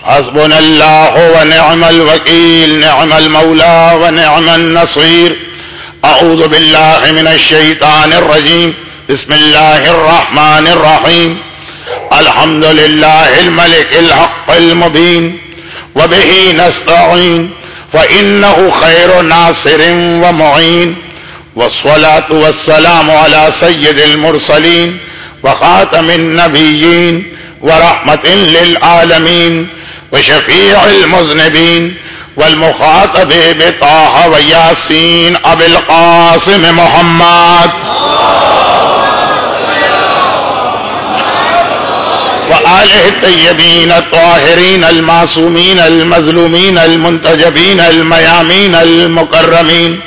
حسبنا الله ونعم الوكيل نعم المولى ونعم النصير أعوذ بالله من الشيطان الرجيم بسم الله الرحمن الرحيم الحمد لله الملك الحق المبين وبه نستعين فإنه خير ناصر ومعين والصلاة والسلام على سيد المرسلين وخاتم النبيين ورحمة للعالمين وشفيع المذنبين والمخاطب بطه وياسين أبي القاسم محمد وآله الطيبين الطاهرين المعصومين المظلومين المنتجبين الميامين المكرمين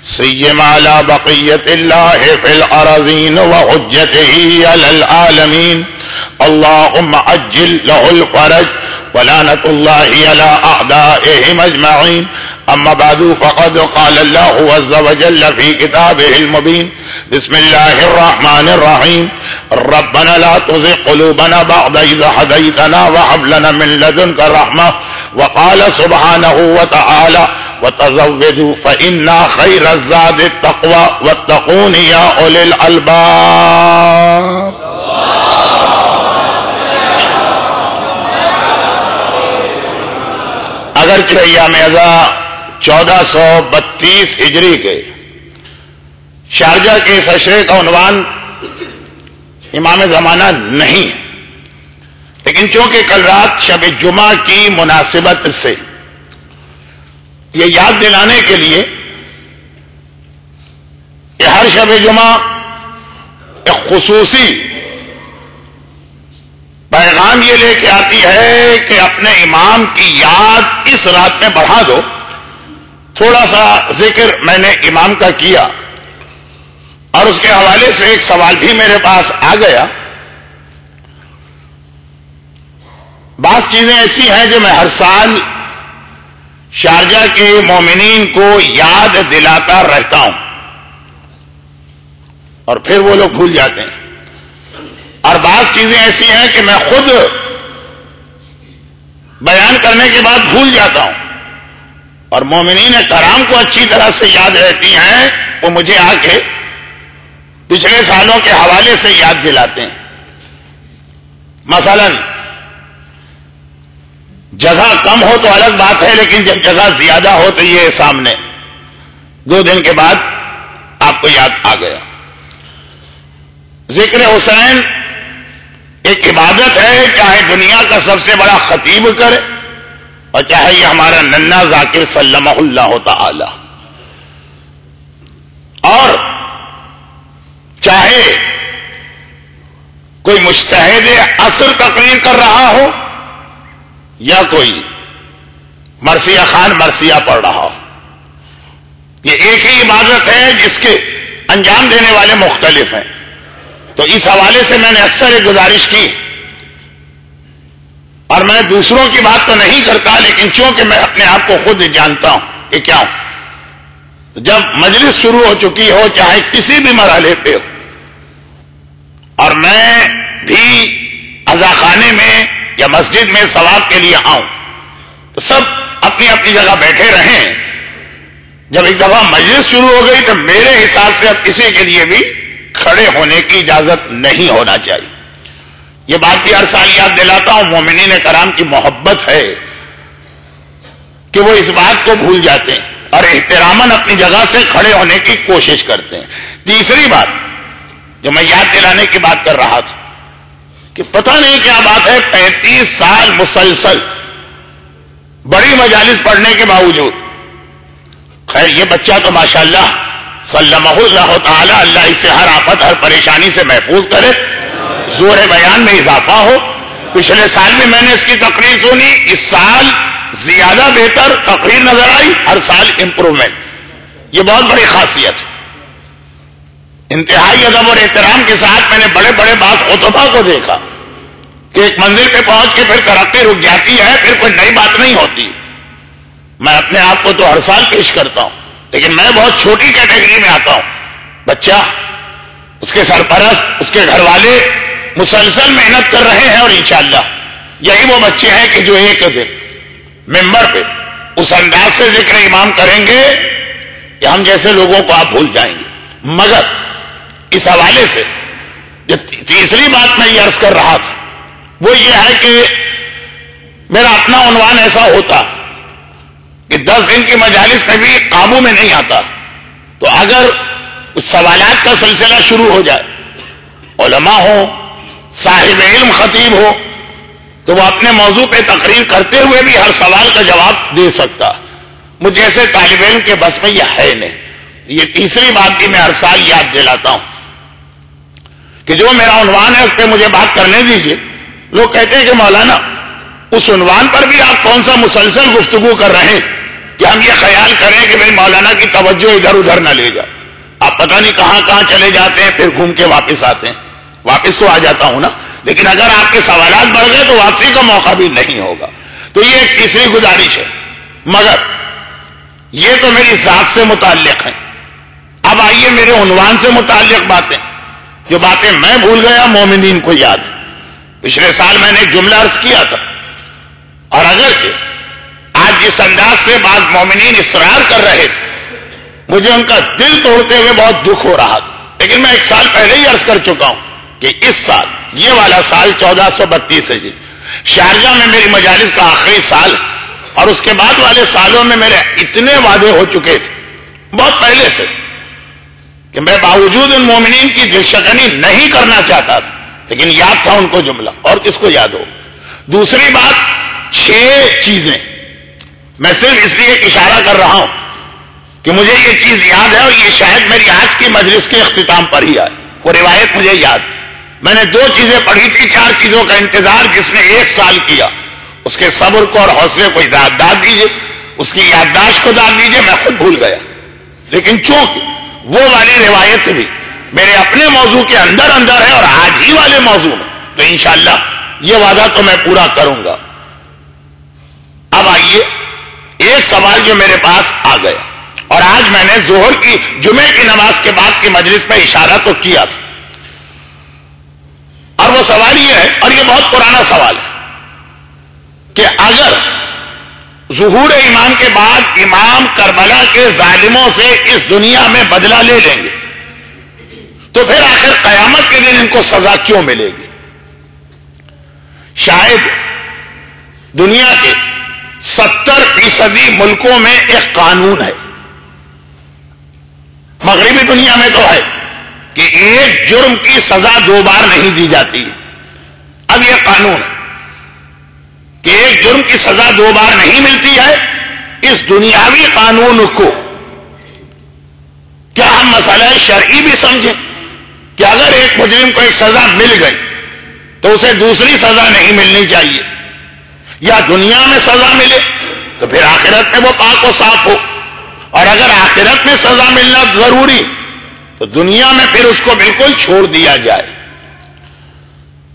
سيما على بقية الله في الأراضين وحجته على العالمين اللهم عجل له الفرج ولعنة الله على أعدائهم أجمعين أما بعد فقد قال الله عز وجل في كتابه المبين بسم الله الرحمن الرحيم ربنا لا تزغ قلوبنا بعد إذ هديتنا وهب لنا من لدنك رحمة وقال سبحانه وتعالى وتزودوا فإن خير الزاد التقوى واتقون يا أولي الألباب. اگرچہ ایام ازاں 1432 ہجری کے شارجہ کے اس عشرے کا عنوان امام زمانہ نہیں ہے، لیکن چونکہ کل رات شب جمعہ کی مناسبت سے یہ یاد دلانے کے لیے کہ ہر شب جمعہ ایک خصوصی پیغام یہ لے کے آتی ہے کہ اپنے امام کی یاد اس رات میں بڑھا دو. تھوڑا سا ذکر میں نے امام کا کیا اور اس کے حوالے سے ایک سوال بھی میرے پاس آ گیا. بعض چیزیں ایسی ہیں جو میں ہر سال شارجہ کے مومنین کو یاد دلاتا رہتا ہوں اور پھر وہ لوگ بھول جاتے ہیں، اور بعض چیزیں ایسی ہیں کہ میں خود بیان کرنے کے بعد بھول جاتا ہوں اور مومنین کرام کو اچھی طرح سے یاد رہتی ہیں، وہ مجھے آ کے پچھلے سالوں کے حوالے سے یاد دلاتے ہیں. مثلا جگہ کم ہو تو الگ بات ہے، لیکن جب جگہ زیادہ ہو تو یہ سامنے 2 دن کے بعد آپ کو یاد آ گیا. ذکر حسین ایک عبادت ہے، چاہے دنیا کا سب سے بڑا خطیب کرے اور چاہے یہ ہمارا ننھا ذاکر سلمہ اللہ تعالی، اور چاہے کوئی مجتہد عصر تقریر کر رہا ہو یا کوئی مرثیہ خان مرثیہ پڑھ رہا ہو، یہ ایک ہی عبادت ہے جس کے انجام دینے والے مختلف ہیں. تو اس حوالے سے میں نے اکثر ایک گزارش کی، اور میں دوسروں کی بات تو نہیں کرتا، لیکن چونکہ میں اپنے آپ کو خود جانتا ہوں کہ کیا ہوں. جب مجلس شروع ہو چکی ہو چاہے کسی بھی مرحلے پہ ہو اور میں بھی عزاخانے میں یا مسجد میں ثواب کے لیے آؤں تو سب اپنی اپنی جگہ بیٹھے رہیں. جب ایک دفعہ مجلس شروع ہو گئی تو میرے حساب سے اب کسی کے لیے بھی کھڑے ہونے کی اجازت نہیں ہونا چاہیے. یہ بات بھی ہر سال یاد دلاتا ہوں، مومنین کرام کی محبت ہے کہ وہ اس بات کو بھول جاتے ہیں اور احتراماً اپنی جگہ سے کھڑے ہونے کی کوشش کرتے ہیں. تیسری بات جو میں یاد دلانے کی بات کر رہا تھا کہ پتہ نہیں کیا بات ہے، 35 سال مسلسل بڑی مجالس پڑھنے کے باوجود، خیر یہ بچہ تو ماشاءاللہ سلمہ اللہ تعالی، اللہ اسے ہر آفت ہر پریشانی سے محفوظ کرے، زور بیان میں اضافہ ہو. پچھلے سال بھی میں نے اس کی تقریر سنی، اس سال زیادہ بہتر تقریر نظر آئی، ہر سال امپروومنٹ. یہ بہت بڑی خاصیت ہے. انتہائی ادب اور احترام کے ساتھ میں نے بڑے بڑے بعض خطبہ کو دیکھا کہ ایک منزل پہ پہنچ کے پھر ترقی رک جاتی ہے، پھر کوئی نئی بات نہیں ہوتی. میں اپنے آپ کو تو ہر سال پیش کرتا ہوں، لیکن میں بہت چھوٹی کیٹیگری میں آتا ہوں. بچہ، اس کے سرپرست، اس کے گھر والے مسلسل محنت کر رہے ہیں اور انشاءاللہ یہی وہ بچے ہیں کہ جو ایک دن ممبر پہ اس انداز سے ذکر امام کریں گے کہ ہم جیسے لوگوں کو آپ بھول جائیں گے. مگر اس حوالے سے جو تیسری بات میں یہ عرض کر رہا تھا وہ یہ ہے کہ میرا اپنا عنوان ایسا ہوتا کہ 10 دن کی مجالس میں بھی قابو میں نہیں آتا. تو اگر اس سوالات کا سلسلہ شروع ہو جائے، علماء ہو، صاحب علم خطیب ہو، تو وہ اپنے موضوع پہ تقریر کرتے ہوئے بھی ہر سوال کا جواب دے سکتا. مجھ جیسے طالب علم کے بس میں یہ ہے نہیں. یہ تیسری بات بھی میں ہر سال یاد دلاتا ہوں کہ جو میرا عنوان ہے اس پہ مجھے بات کرنے دیجیے. لوگ کہتے ہیں کہ مولانا اس عنوان پر بھی آپ کون سا مسلسل گفتگو کر رہے ہیں کہ ہم یہ خیال کریں کہ بھئی مولانا کی توجہ ادھر ادھر نہ لے جائے. آپ پتہ نہیں کہاں کہاں چلے جاتے ہیں، پھر گھوم کے واپس آتے ہیں. واپس تو آ جاتا ہوں نا، لیکن اگر آپ کے سوالات بڑھ گئے تو واپسی کا موقع بھی نہیں ہوگا. تو یہ ایک تیسری گزارش ہے. مگر یہ تو میری ذات سے متعلق ہیں. اب آئیے میرے عنوان سے متعلق باتیں. جو باتیں میں بھول گیا مومنین کو یاد ہے. پچھلے سال میں نے ایک جملہ عرض کیا تھا، اور اگرچہ آج جس انداز سے بعض مومنین اصرار کر رہے تھے مجھے ان کا دل توڑتے ہوئے بہت دکھ ہو رہا تھا، لیکن میں ایک سال پہلے ہی عرض کر چکا ہوں کہ اس سال، یہ والا سال 1432 ہے جی، شارجہ میں میری مجالس کا آخری سال ہے. اور اس کے بعد والے سالوں میں میرے اتنے وعدے ہو چکے تھے بہت پہلے سے کہ میں باوجود ان مومنین کی دل شکنی نہیں کرنا چاہتا تھا، لیکن یاد تھا ان کو جملہ. اور کس کو یاد ہو؟ دوسری بات، 6 چیزیں میں صرف اس لیے ایک اشارہ کر رہا ہوں کہ مجھے یہ چیز یاد ہے، اور یہ شاید میری آج کی مجلس کے اختتام پر ہی آئے. وہ روایت مجھے یاد. میں نے 2 چیزیں پڑھی تھی، 4 چیزوں کا انتظار جس نے 1 سال کیا. اس کے صبر کو اور حوصلے کو داد دیجیے، اس کی یادداشت کو داد دیجیے. میں خود بھول گیا، لیکن چونکہ وہ والی روایت بھی میرے اپنے موضوع کے اندر ہے اور آج ہی والے موضوع میں، تو انشاءاللہ یہ وعدہ تو میں پورا کروں گا. اب آئیے ایک سوال جو میرے پاس آ گیا، اور آج میں نے ظہر کی جمعے کی نماز کے بعد کی مجلس میں اشارہ تو کیا تھا، اور وہ سوال یہ ہے، اور یہ بہت پرانا سوال ہے، کہ اگر ظہور امام کے بعد امام کربلا کے ظالموں سے اس دنیا میں بدلہ لے لیں گے تو پھر آخر قیامت کے دن ان کو سزا کیوں ملے گی؟ شاید دنیا کے 70% ملکوں میں ایک قانون ہے، مغربی دنیا میں تو ہے، کہ ایک جرم کی سزا 2 بار نہیں دی جاتی. اب یہ قانون ہے کہ ایک جرم کی سزا 2 بار نہیں ملتی ہے. اس دنیاوی قانون کو کیا ہم مسئلہ شرعی بھی سمجھیں کہ اگر ایک مجرم کو ایک سزا مل گئی تو اسے دوسری سزا نہیں ملنی چاہیے، یا دنیا میں سزا ملے تو پھر آخرت میں وہ پاک و صاف ہو، اور اگر آخرت میں سزا ملنا ضروری تو دنیا میں پھر اس کو بالکل چھوڑ دیا جائے.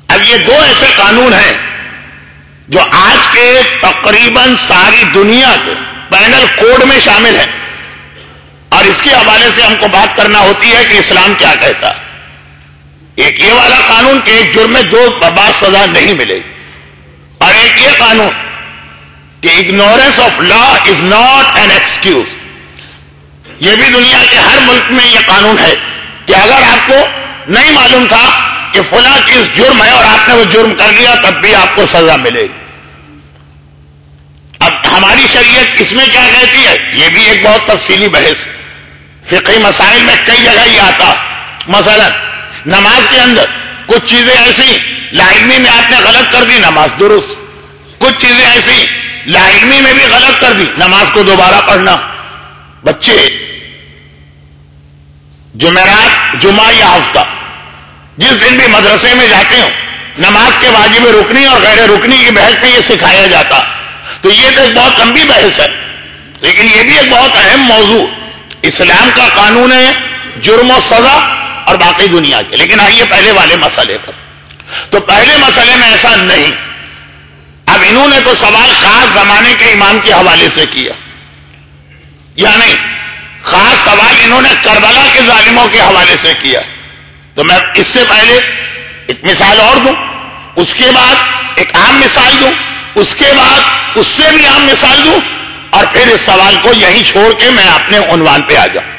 اب یہ 2 ایسے قانون ہیں جو آج کے تقریباً ساری دنیا کے پینل کوڈ میں شامل ہیں، اور اس کے حوالے سے ہم کو بات کرنا ہوتی ہے کہ اسلام کیا کہتا ہے. ایک یہ والا قانون کہ ایک جرم میں 2 بار سزا نہیں ملے گی، اور ایک یہ قانون کہ ignorance of law is not an excuse. یہ بھی دنیا کے ہر ملک میں یہ قانون ہے کہ اگر آپ کو نہیں معلوم تھا کہ فلاں چیز جرم ہے اور آپ نے وہ جرم کر لیا تب بھی آپ کو سزا ملے گی. اب ہماری شریعت اس میں کیا کہتی ہے، یہ بھی ایک بہت تفصیلی بحث. فقہی مسائل میں کئی جگہ یہ آتا، مثلا نماز کے اندر کچھ چیزیں ایسی لاعلمی میں آپ نے غلط کر دی، نماز درست. کچھ چیزیں ایسی لاعلمی میں بھی غلط کر دی، نماز کو دوبارہ پڑھنا. بچے جمعرات، جمعہ یا ہفتہ جس دن بھی مدرسے میں جاتے ہوں، نماز کے واجب رکنی اور غیر رکنی کی بحث میں یہ سکھایا جاتا. تو یہ تو ایک بہت لمبی بحث ہے، لیکن یہ بھی ایک بہت اہم موضوع. اسلام کا قانون ہے جرم و سزا اور باقی دنیا کے. لیکن آئیے پہلے والے مسئلے پر. تو پہلے مسئلے میں ایسا نہیں. اب انہوں نے تو سوال خاص زمانے کے امام کے حوالے سے کیا، یا نہیں، خاص سوال انہوں نے کربلا کے ظالموں کے حوالے سے کیا. تو میں اس سے پہلے ایک مثال اور دوں، اس کے بعد ایک عام مثال دوں، اس کے بعد اس سے بھی عام مثال دوں، اور پھر اس سوال کو یہیں چھوڑ کے میں اپنے عنوان پہ آ جاؤں۔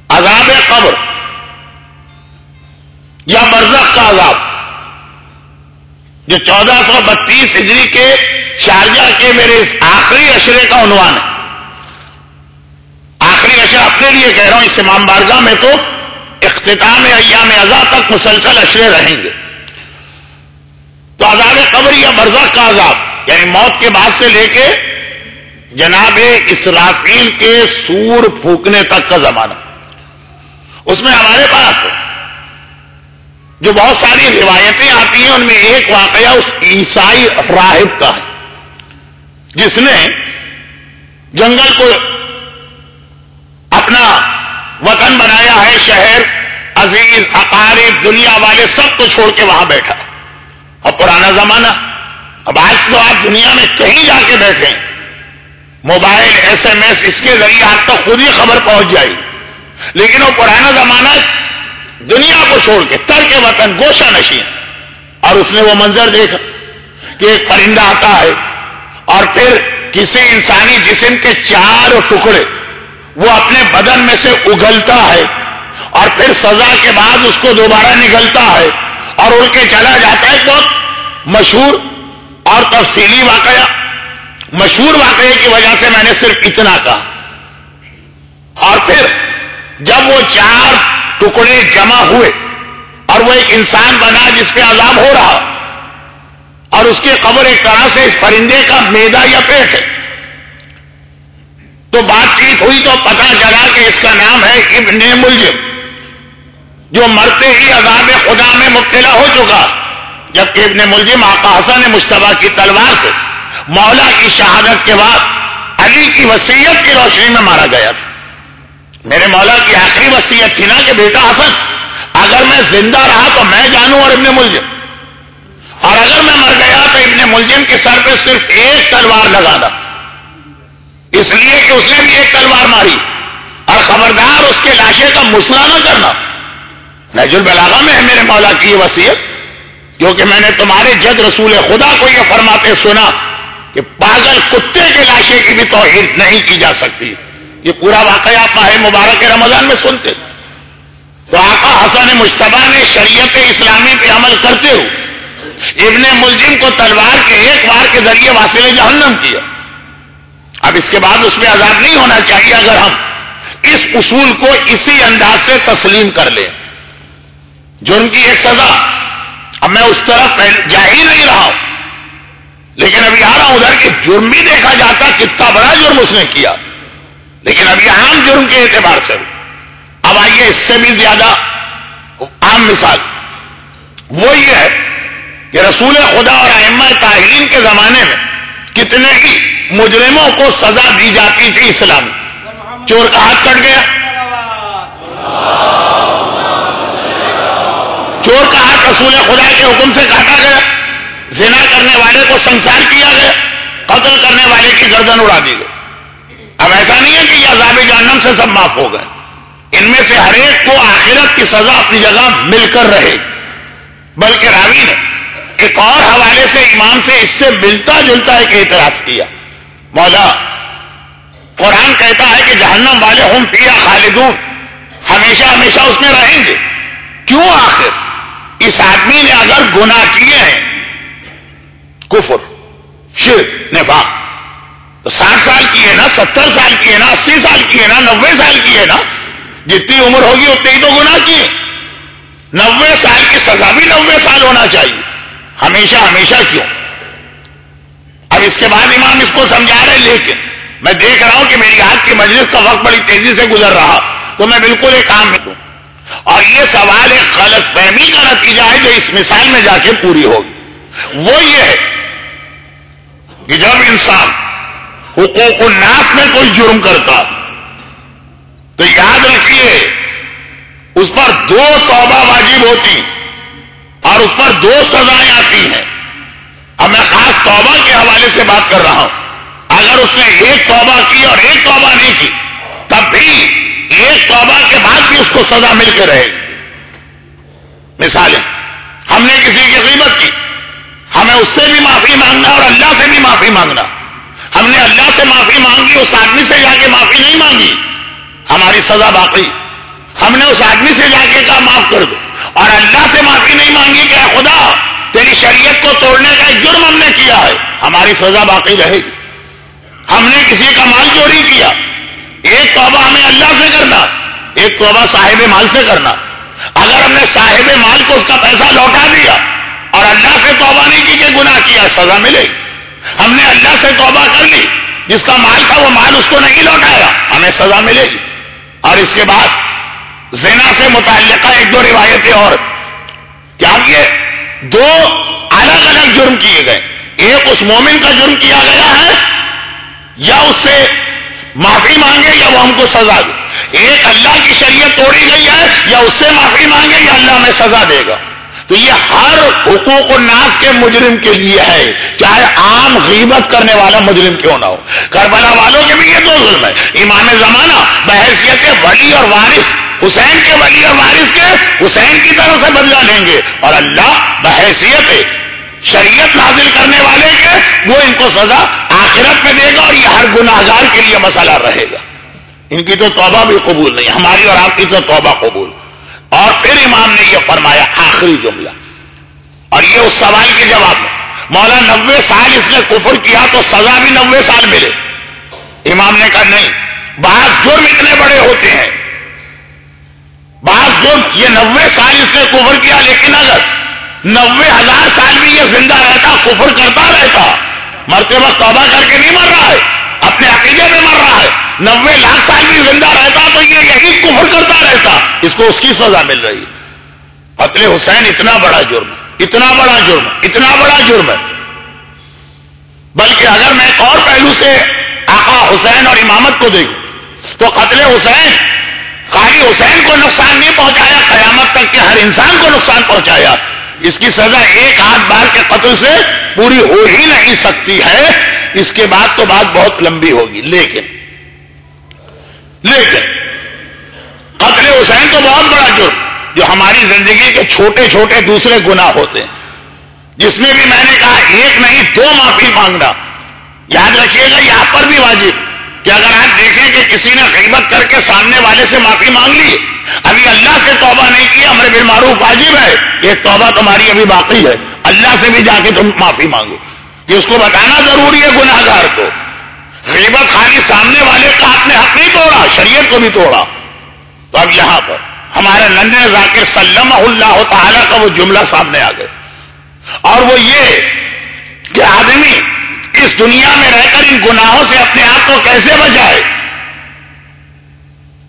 عذاب قبر یا برزخ کا عذاب، جو 1432 ہجری کے شارجہ کے میرے اس آخری عشرے کا عنوان ہے۔ آخری عشرہ اپنے لیے کہہ رہا ہوں، اس امام بارگاہ میں تو اختتام ایام عزا تک مسلسل عشرے رہیں گے۔ تو عذاب قبر یا برزخ کا عذاب، یعنی موت کے بعد سے لے کے جناب اسرافیل کے سور پھونکنے تک کا زمانہ، اس میں ہمارے پاس جو بہت ساری روایتیں آتی ہیں، ان میں ایک واقعہ اس عیسائی راہب کا ہے جس نے جنگل کو اپنا وطن بنایا ہے، شہر، عزیز، اقارب، دنیا والے سب کو چھوڑ کے وہاں بیٹھا۔ اور پرانا زمانہ، اب آج تو آپ دنیا میں کہیں جا کے بیٹھیں، موبائل، ایس ایم ایس، اس کے ذریعے آپ تک خود ہی خبر پہنچ جائے گی، لیکن وہ پرانا زمانہ دنیا کو چھوڑ کے ترک وطن، گوشہ نشین۔ اور اس نے وہ منظر دیکھا کہ ایک پرندہ آتا ہے اور پھر کسی انسانی جسم کے 4 ٹکڑے وہ اپنے بدن میں سے اگلتا ہے، اور پھر سزا کے بعد اس کو دوبارہ نگلتا ہے اور اڑ کے چلا جاتا ہے۔ بہت مشہور اور تفصیلی واقعہ، مشہور واقعے کی وجہ سے میں نے صرف اتنا کہا۔ اور پھر جب وہ 4 ٹکڑے جمع ہوئے اور وہ ایک انسان بنا جس پہ عذاب ہو رہا، اور اس کی قبر ایک طرح سے اس پرندے کا معدہ یا پیٹ ہے، تو بات چیت ہوئی تو پتہ چلا کہ اس کا نام ہے ابن ملجم، جو مرتے ہی عذاب خدا میں مبتلا ہو چکا، جبکہ ابن ملجم آقا حسن مجتبیٰ کی تلوار سے مولا کی شہادت کے بعد علی کی وصیت کی روشنی میں مارا گیا تھا۔ میرے مولا کی آخری وصیت تھی نا کہ بیٹا حسن، اگر میں زندہ رہا تو میں جانوں اور ابن ملجم، اور اگر میں مر گیا تو ابن ملجم کے سر پہ صرف ایک تلوار لگانا، اس لیے کہ اس نے بھی ایک تلوار ماری، اور خبردار اس کے لاشے کا مسئلہ نہ کرنا۔ نہج البلاغہ میں ہے میرے مولا کی یہ وصیت، کیونکہ میں نے تمہارے جد رسول خدا کو یہ فرماتے سنا کہ پاگل کتے کے لاشے کی بھی توحید نہیں کی جا سکتی۔ یہ پورا واقعہ آپ ماہ مبارک رمضان میں سنتے۔ تو آقا حسن مجتبیٰ نے شریعت اسلامی پہ عمل کرتے ہوئے ابن ملجم کو تلوار کے ایک وار کے ذریعے واصل جہنم کیا۔ اب اس کے بعد اس پہ عذاب نہیں ہونا چاہیے اگر ہم اس اصول کو اسی انداز سے تسلیم کر لیں۔ جرم کی ایک سزا، اب میں اس طرف جا ہی نہیں رہا ہوں، لیکن ابھی آ رہا ہوں ادھر کہ جرم بھی دیکھا جاتا کتنا بڑا جرم اس نے کیا، لیکن ابھی عام جرم کے اعتبار سے۔ اب آئیے اس سے بھی زیادہ عام مثال وہ یہ ہے کہ رسول خدا اور ائمہ طاہرین کے زمانے میں کتنے ہی مجرموں کو سزا دی جاتی تھی اسلام میں۔ چور کا ہاتھ کٹ گیا، چور کا ہاتھ رسول خدا کے حکم سے کاٹا گیا، زنا کرنے والے کو سنسار کیا گیا، قتل کرنے والے کی گردن اڑا دی گئی۔ اب ایسا نہیں ہے کہ یہ عذاب جہنم سے سب معاف ہو گئے، ان میں سے ہر ایک کو آخرت کی سزا اپنی جگہ مل کر رہے، بلکہ راوی نے ایک اور حوالے سے امام سے اس سے ملتا جلتا ایک اعتراض کیا۔ مولا، قرآن کہتا ہے کہ جہنم والے ہم فیہا خالدون، ہمیشہ ہمیشہ اس میں رہیں گے، کیوں آخر اس آدمی نے اگر گناہ کیے ہیں، کفر، شرک، نفاق، تو 60 سال کیے نا، 70 سال کیے نا، 80 سال کیے نا، 90 سال کیے نا، جتنی عمر ہوگی اتنے ہی تو گناہ کیے، 90 سال کی سزا بھی 90 سال ہونا چاہیے، ہمیشہ ہمیشہ کیوں؟ اب اس کے بعد امام اس کو سمجھا رہے، لیکن میں دیکھ رہا ہوں کہ میری آج کی مجلس کا وقت بڑی تیزی سے گزر رہا، تو میں بالکل ایک عام ہوں، اور یہ سوال ایک غلط فہمی کا نتیجہ ہے جو اس مثال میں جا کے پوری ہوگی۔ وہ یہ ہے کہ جب انسان حقوق الناس میں کوئی جرم کرتا تو یاد رکھیے اس پر 2 توبہ واجب ہوتی اور اس پر 2 سزائیں آتی ہیں۔ اب میں خاص توبہ کے حوالے سے بات کر رہا ہوں، اگر اس نے ایک توبہ کی اور ایک توبہ نہیں کی تب بھی ایک توبہ کے بعد بھی اس کو سزا مل کے رہے گی۔ مثالیں ہم ہم نے کسی کی غیبت کی، ہمیں اس سے بھی معافی مانگنا اور اللہ سے بھی معافی مانگنا. ہم نے اللہ سے معافی مانگی، اس آدمی سے جا کے معافی نہیں مانگی، ہماری سزا باقی. ہم نے اس آدمی سے جا کے کہا معاف کر دو، اور اللہ سے معافی نہیں مانگی کہ اے خدا تیری شریعت کو توڑنے کا ایک جرم ہم نے کیا ہے، ہماری سزا باقی رہے گی. ہم نے کسی کا مال چوری کیا، ایک توبہ ہمیں اللہ سے کرنا، ایک توبہ صاحب مال سے کرنا. اگر ہم نے صاحب مال کو اس کا پیسہ لوٹا دیا اور اللہ سے توبہ نہیں کی کہ گناہ کیا، سزا ملے گی. ہم نے اللہ سے توبہ کر لی، جس کا مال تھا وہ مال اس کو نہیں لوٹایا، ہمیں سزا ملے گی. اور اس کے بعد زنا سے متعلقہ ایک دو روایتیں اور کہ اب یہ دو الگ الگ جرم کیے گئے، ایک اس مومن کا جرم کیا گیا ہے یا اس سے معافی مانگے یا وہ ہم کو سزا دے، ایک اللہ کی شریعت توڑی گئی ہے یا اس سے معافی مانگے یا اللہ ہمیں سزا دے گا. تو یہ ہر حقوق الناس کے مجرم کے لیے ہے، چاہے عام غیبت کرنے والا مجرم کیوں نہ ہو. کربلا والوں کے بھی یہ دو ظلم ہے. امام زمانہ بحیثیت ولی اور وارث، حسین کے ولی اور وارث کے حسین کی طرف سے بدلہ لیں گے، اور اللہ بحیثیت شریعت نازل کرنے والے کے وہ ان کو سزا آخرت میں دے گا، اور یہ ہر گناہگار کے لیے مسئلہ رہے گا. ان کی تو توبہ بھی قبول نہیں، ہماری اور آپ کی تو توبہ قبول. اور پھر امام نے یہ فرمایا آخری جملہ، اور یہ اس سوال کے جواب میں، مولا 90 سال اس نے کفر کیا تو سزا بھی 90 سال ملے. امام نے کہا نہیں، بعض جرم اتنے بڑے ہوتے ہیں، بعض جرم یہ 90 سال اس نے کفر کیا، لیکن اگر 90,000 سال بھی یہ زندہ رہتا، کفر کرتا رہتا، مرتے وقت توبہ کر کے نہیں مر رہا ہے، اپنے عقیدے میں مر رہا ہے، 90 لاکھ سال بھی زندہ رہتا تو یہ یہی کفر کرتا رہتا، اس کو اس کی سزا مل رہی ہے. قتل حسین اتنا بڑا جرم ہے، اتنا بڑا جرم ہے، اتنا بڑا جرم ہے. بلکہ اگر میں ایک اور پہلو سے آقا حسین اور امامت کو دیکھوں تو قتل حسین قاری حسین کو نقصان نہیں پہنچایا، قیامت تک کے ہر انسان کو نقصان پہنچایا. اس کی سزا ایک آدھ بار کے قتل سے پوری ہو ہی نہیں سکتی ہے، اس کے بعد تو بات بہت لمبی ہوگی. لیکن قتل حسین تو بہت بڑا جرم جو ہماری زندگی کے چھوٹے چھوٹے دوسرے گناہ ہوتے ہیں، جس میں بھی میں نے کہا ایک نہیں 2 معافی مانگنا. یاد رکھیے گا یہاں پر بھی واجب کہ اگر آپ دیکھیں کہ کسی نے غیبت کر کے سامنے والے سے معافی مانگ لی، ابھی اللہ سے توبہ نہیں کی، امر بالمعروف واجب ہے، یہ توبہ تمہاری ابھی باقی ہے، اللہ سے بھی جا کے تم معافی مانگو. کہ اس کو بتانا ضروری ہے گناہگار کو. غیبت خالی سامنے والے کا آپ نے حق نہیں توڑا، شریعت کو بھی توڑا. تو اب یہاں پر ہمارے ننھے ذاکر سلمہ اللہ تعالی کا وہ جملہ سامنے آ گئے، اور وہ یہ کہ آدمی اس دنیا میں رہ کر ان گناہوں سے اپنے آپ کو کیسے بچائے.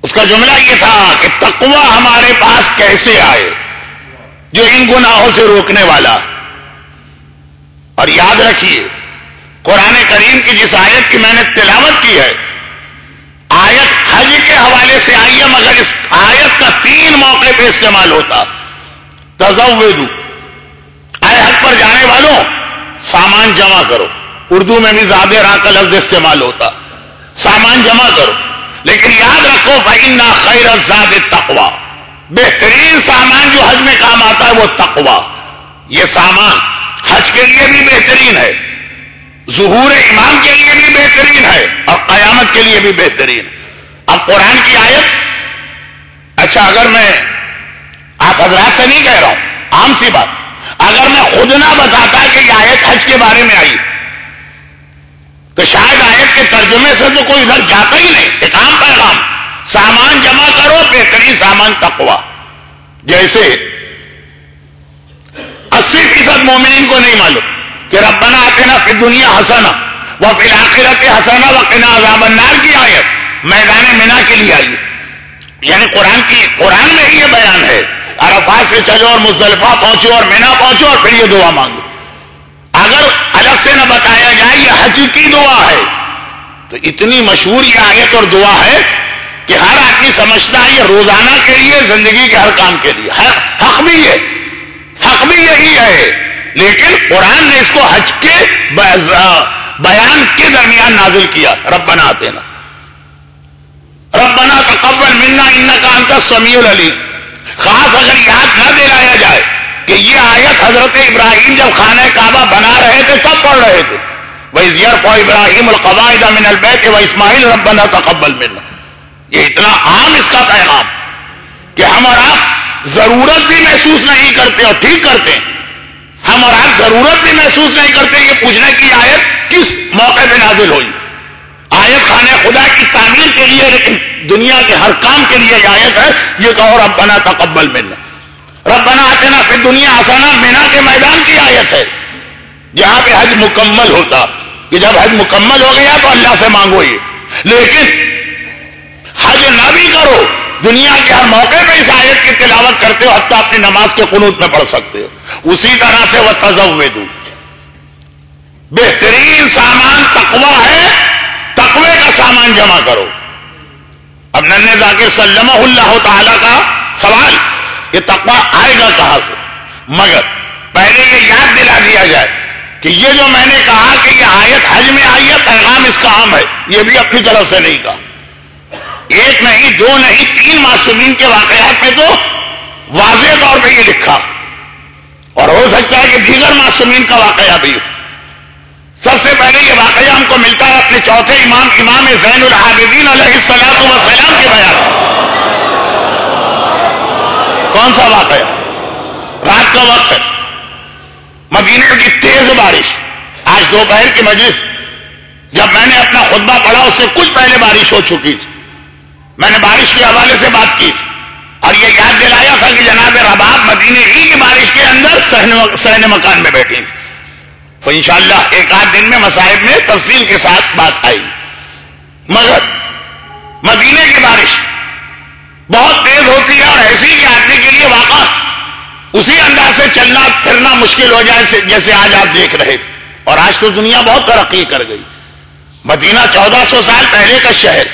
اس کا جملہ یہ تھا کہ تقوی ہمارے پاس کیسے آئے جو ان گناہوں سے روکنے والا. اور یاد رکھیے قرآن کریم کی جس آیت کی میں نے تلاوت کی ہے، آیت حج کے حوالے سے آئی ہے، مگر اس آیت کا 3 موقع پہ استعمال ہوتا. تزودوا، اے حج پر جانے والوں سامان جمع کرو. اردو میں بھی زاد راہ کا لفظ استعمال ہوتا، سامان جمع کرو. لیکن یاد رکھو فإن خیر الزاد التقوی، بہترین سامان جو حج میں کام آتا ہے وہ تقوی. یہ سامان حج کے لیے بھی بہترین ہے، ظہور امام کے لیے بھی بہترین ہے، اور قیامت کے لیے بھی بہترین. اب قرآن کی آیت، اچھا اگر میں آپ حضرات سے نہیں کہہ رہا ہوں، عام سی بات، اگر میں خود نہ بتاتا کہ یہ آیت حج کے بارے میں آئی تو شاید آیت کے ترجمے سے تو کوئی ادھر جاتا ہی نہیں. ایک عام پیغام، سامان جمع کرو، بہترین سامان تقوی. جیسے 80% مومنین کو نہیں معلوم کہ ربنا آتنا فی الدنیا حسنہ وفی الآخرۃ حسنہ وقنا عذاب النار کی آیت میدان منا کے لیے آئی، یعنی قرآن میں ہی یہ بیان ہے. عرفات سے چلو اور مزدلفہ پہنچو اور منا پہنچو اور پھر یہ دعا مانگو. اگر الگ سے نہ بتایا جائے یہ حج کی دعا ہے تو اتنی مشہور یہ آیت اور دعا ہے کہ ہر آدمی سمجھتا ہے یہ روزانہ کے لیے، زندگی کے ہر کام کے لیے. حق بھی یہی ہے، لیکن قرآن نے اس کو حج کے بیان کے درمیان نازل کیا. ربنا آتنا، ربنا تقبل منا انک انت السمیع العلیم. خاص اگر یاد نہ دلایا جائے کہ یہ آیت حضرت ابراہیم جب خانہ کعبہ بنا رہے تھے تب پڑھ رہے تھے، وَإِذْ يَرْفَعُ إِبْرَاهِيمُ الْقَوَاعِدَ مِنَ الْبَيْتِ وَإِسْمَاعِيلُ رَبَّنَا تَقَبَّلْ مِنَّا. یہ اتنا عام اس کا پیغام کہ ہم اور آپ ضرورت بھی محسوس نہیں کرتے، اور ٹھیک کرتے ہیں، ہم اور آپ ضرورت بھی محسوس نہیں کرتے یہ پوچھنے کی آیت کس موقع پہ نازل ہوئی. آیت خانہ خدا کی تعمیر کے لیے، لیکن دنیا کے ہر کام کے لیے یہ آیت ہے. یہ کہو ربنا تقبل منا، ربنا آتنا فی الدنیا حسنہ مینا کے میدان کی آیت ہے جہاں پہ حج مکمل ہوتا کہ جب حج مکمل ہو گیا تو اللہ سے مانگو یہ. لیکن حج نہ بھی کرو، دنیا کے ہر موقع پہ اس آیت کی تلاوت کرتے ہو، حتیٰ اپنی نماز کے قنوت میں پڑھ سکتے ہو. اسی طرح سے وَتَزَوَّدُوا، بہترین سامان تقویٰ ہے، تقوی کا سامان جمع کرو. اب ننھے ذاکر سلمہ اللہ تعالی کا سوال، یہ تقویٰ آئے گا کہاں سے؟ مگر پہلے یہ یاد دلا دیا جائے کہ یہ جو میں نے کہا کہ یہ آیت حج میں آئی ہے، پیغام اس کا عام ہے، یہ بھی اپنی طرف سے نہیں کہا. ایک نہیں، دو نہیں، 3 معصومین کے واقعات میں تو واضح طور پہ یہ لکھا، اور ہو سکتا ہے کہ دیگر معصومین کا واقعہ بھی. سب سے پہلے یہ واقعہ ہم کو ملتا ہے اپنے چوتھے امام زین العابدین علیہ الصلوۃ والسلام کے بیان. کون سا واقعہ؟ رات کا وقت ہے، مدینہ کی تیز بارش. آج دوپہر کی مجلس جب میں نے اپنا خطبہ پڑھا اس سے کچھ پہلے بارش ہو چکی تھی. میں نے بارش کے حوالے سے بات کی تھی اور یہ یاد دلایا تھا کہ جناب رباب مدینے ہی کی بارش کے اندر صحن مکان میں بیٹھی تھی. تو انشاءاللہ ایک آدھ دن میں مصائب میں تفصیل کے ساتھ بات آئی. مگر مدینے کی بارش بہت تیز ہوتی ہے، اور ایسی کہ آدمی کے لیے واقع اسی انداز سے چلنا پھرنا مشکل ہو جائے جیسے آج آپ دیکھ رہے تھے. اور آج تو دنیا بہت ترقی کر گئی. مدینہ 1400 سال پہلے کا شہر،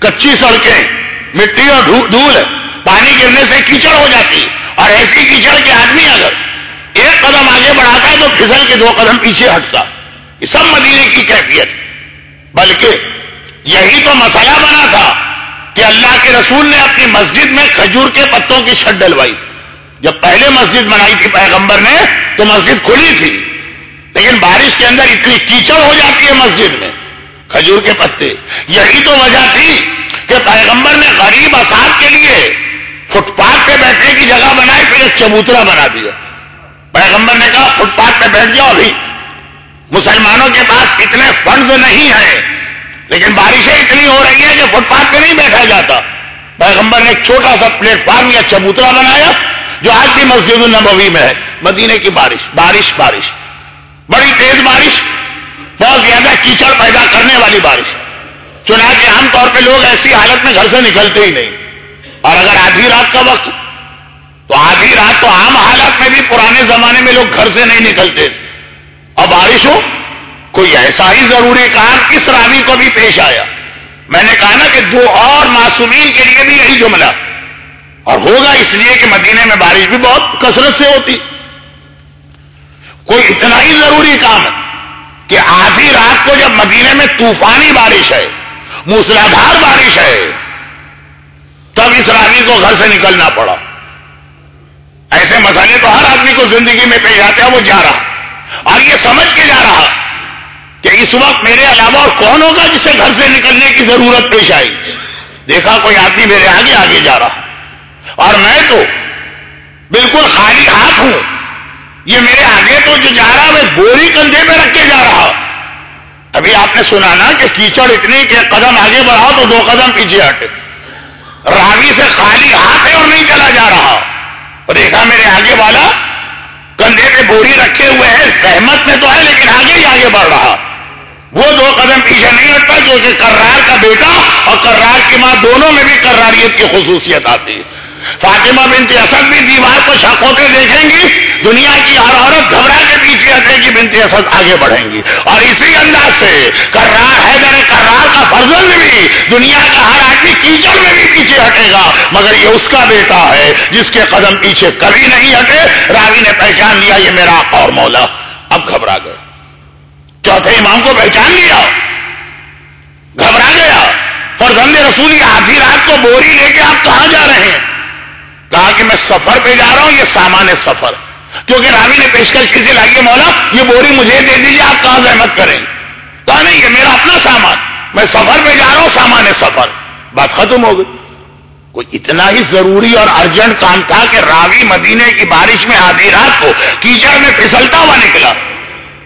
کچی سڑکیں، مٹی اور دھول ہے، پانی گرنے سے کیچڑ ہو جاتی ہے، اور ایسی کیچڑ کے آدمی اگر ایک قدم آگے بڑھاتا ہے تو پھسل کے 2 قدم پیچھے ہٹتا. یہ سب مدینے کی کیفیت. بلکہ یہی تو مسئلہ بنا تھا کہ اللہ کے رسول نے اپنی مسجد میں کھجور کے پتوں کی چھت ڈلوائی تھی. جب پہلے مسجد بنائی تھی پیغمبر نے تو مسجد کھلی تھی، لیکن بارش کے اندر اتنی کیچڑ ہو جاتی ہے مسجد میں. کھجور کے پتے، یہی تو وجہ تھی کہ پیغمبر نے غریب اصحاب کے لیے فٹ پاتھ پہ بیٹھنے کی جگہ بنائی، پھر ایک چبوترا بنا دیا. پیغمبر نے کہا فٹ پاتھ پہ بیٹھ جاؤ. ابھی مسلمانوں کے پاس اتنے فنڈز نہیں ہیں، لیکن بارشیں اتنی ہو رہی ہیں کہ فٹ پاتھ پہ نہیں بیٹھا جاتا. پیغمبر نے ایک چھوٹا سا پلیٹ فارم یا چبوترا بنایا جو آج بھی مسجد النبوی میں ہے. مدینے کی بارش بڑی تیز بارش، بہت زیادہ کیچڑ پیدا کرنے والی بارش. چنانچہ عام طور پہ لوگ ایسی حالت میں گھر سے نکلتے ہی نہیں. اور اگر آدھی رات کا وقت تو آدھی رات تو عام حالات میں بھی پرانے زمانے میں لوگ گھر سے نہیں نکلتے تھے. اب بارش ہو، کوئی ایسا ہی ضروری کام اس راوی کو بھی پیش آیا. میں نے کہا نا کہ 2 اور معصومین کے لیے بھی یہی جملہ، اور ہوگا اس لیے کہ مدینے میں بارش بھی بہت کثرت سے ہوتی. کوئی اتنا ہی ضروری کام ہے کہ آدھی رات کو جب مدینے میں طوفانی بارش ہے، موسلادھار بارش ہے، تب اس راوی کو گھر سے نکلنا پڑا. ایسے مسئلے تو ہر آدمی کو زندگی میں پیش آتے ہیں. وہ جا رہا اور یہ سمجھ کے جا رہا کہ اس وقت میرے علاوہ اور کون ہوگا جسے گھر سے نکلنے کی ضرورت پیش آئی. دیکھا کوئی آدمی میرے آگے جا رہا اور میں تو بالکل خالی ہاتھ ہوں. یہ میرے آگے تو جو جا رہا میں بوری کندھے پہ رکھ کے جا رہا. ابھی آپ نے سنا نا کہ کیچڑ اتنی کہ قدم آگے بڑھاؤ تو 2 قدم پیچھے ہٹے. راوی سے خالی ہاتھ ہے اور نہیں چلا جا رہا. اور دیکھا میرے آگے والا کندھے پہ بوری رکھے ہوئے ہے، زحمت میں تو ہے لیکن آگے بڑھ رہا. وہ 2 قدم پیچھے نہیں ہٹتا جو کہ کرار کا بیٹا اور کرار کی ماں دونوں میں بھی کراریت کی خصوصیت آتی ہے. فاطمہ بنت اسد بھی دیوار کو شک ہوتے دیکھیں گی، دنیا کی ہر عورت گھبرا کے پیچھے ہٹے گی، بنت اسد آگے بڑھیں گی. اور اسی انداز سے کرار حیدر کرار کا فرزند بھی دنیا کا ہر آدمی کیچڑ میں بھی پیچھے ہٹے گا، مگر یہ اس کا بیٹا ہے جس کے قدم پیچھے کبھی نہیں ہٹے. راوی نے پہچان لیا یہ میرا آقا اور مولا. اب گھبرا گیا. چوتھے امام کو پہچان لیا، گھبرا گیا. فرزند رسول آدھی رات کو بوری لے کے آپ کہاں جا رہے ہیں؟ کہا کہ میں سفر پہ جا رہا ہوں، یہ سامان سفر. کیونکہ راوی نے پیشکش کی سے لائیے مولا یہ بوری مجھے دے دیجیے, آپ کہاں زحمت کریں. کہا نہیں یہ میرا اپنا سامان, میں سفر پہ جا رہا ہوں, سامان سفر. بات ختم ہو گئی. کوئی اتنا ہی ضروری اور ارجنٹ کام تھا کہ راوی مدینے کی بارش میں آدھی رات کو کیچڑ میں پھسلتا ہوا نکلا,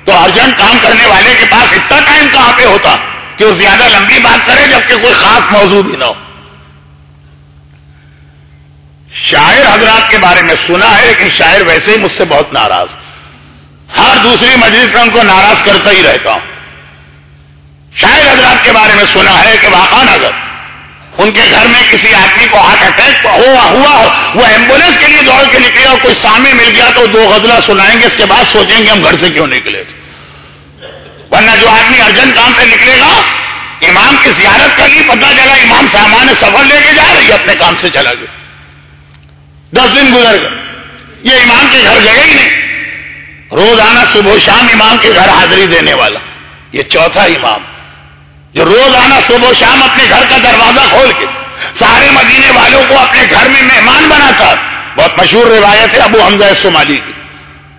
تو ارجنٹ کام کرنے والے کے پاس اتنا ٹائم کہاں پہ ہوتا کہ وہ زیادہ لمبی بات کرے جبکہ کوئی خاص موضوع بھی نہ ہو. شاعر حضرات کے بارے میں سنا ہے, لیکن شاعر ویسے ہی مجھ سے بہت ناراض, ہر دوسری مجلس میں ان کو ناراض کرتا ہی رہتا ہوں. شاعر حضرات کے بارے میں سنا ہے کہ واقعاً اگر ان کے گھر میں کسی آدمی کو ہارٹ اٹیک ہوا, وہ ایمبولینس کے لیے دوڑ کے نکلے اور کوئی سامنے مل گیا تو 2 غزلہ سنائیں گے, اس کے بعد سوچیں گے ہم گھر سے کیوں نکلے تھے. ورنہ جو آدمی ارجنٹ کام پہ نکلے گا, امام کی زیارت کر لی, پتہ چلا امام سامان سفر لے کے جا رہی ہے, اپنے کام سے چلا گیا. 10 دن گزر گئے, یہ امام کے گھر گئے ہی نہیں. روزانہ صبح و شام امام کے گھر حاضری دینے والا یہ چوتھا امام جو روزانہ صبح و شام اپنے گھر کا دروازہ کھول کے سارے مدینے والوں کو اپنے گھر میں مہمان بناتا. بہت مشہور روایت ہے ابو حمزہ الصومالی کی.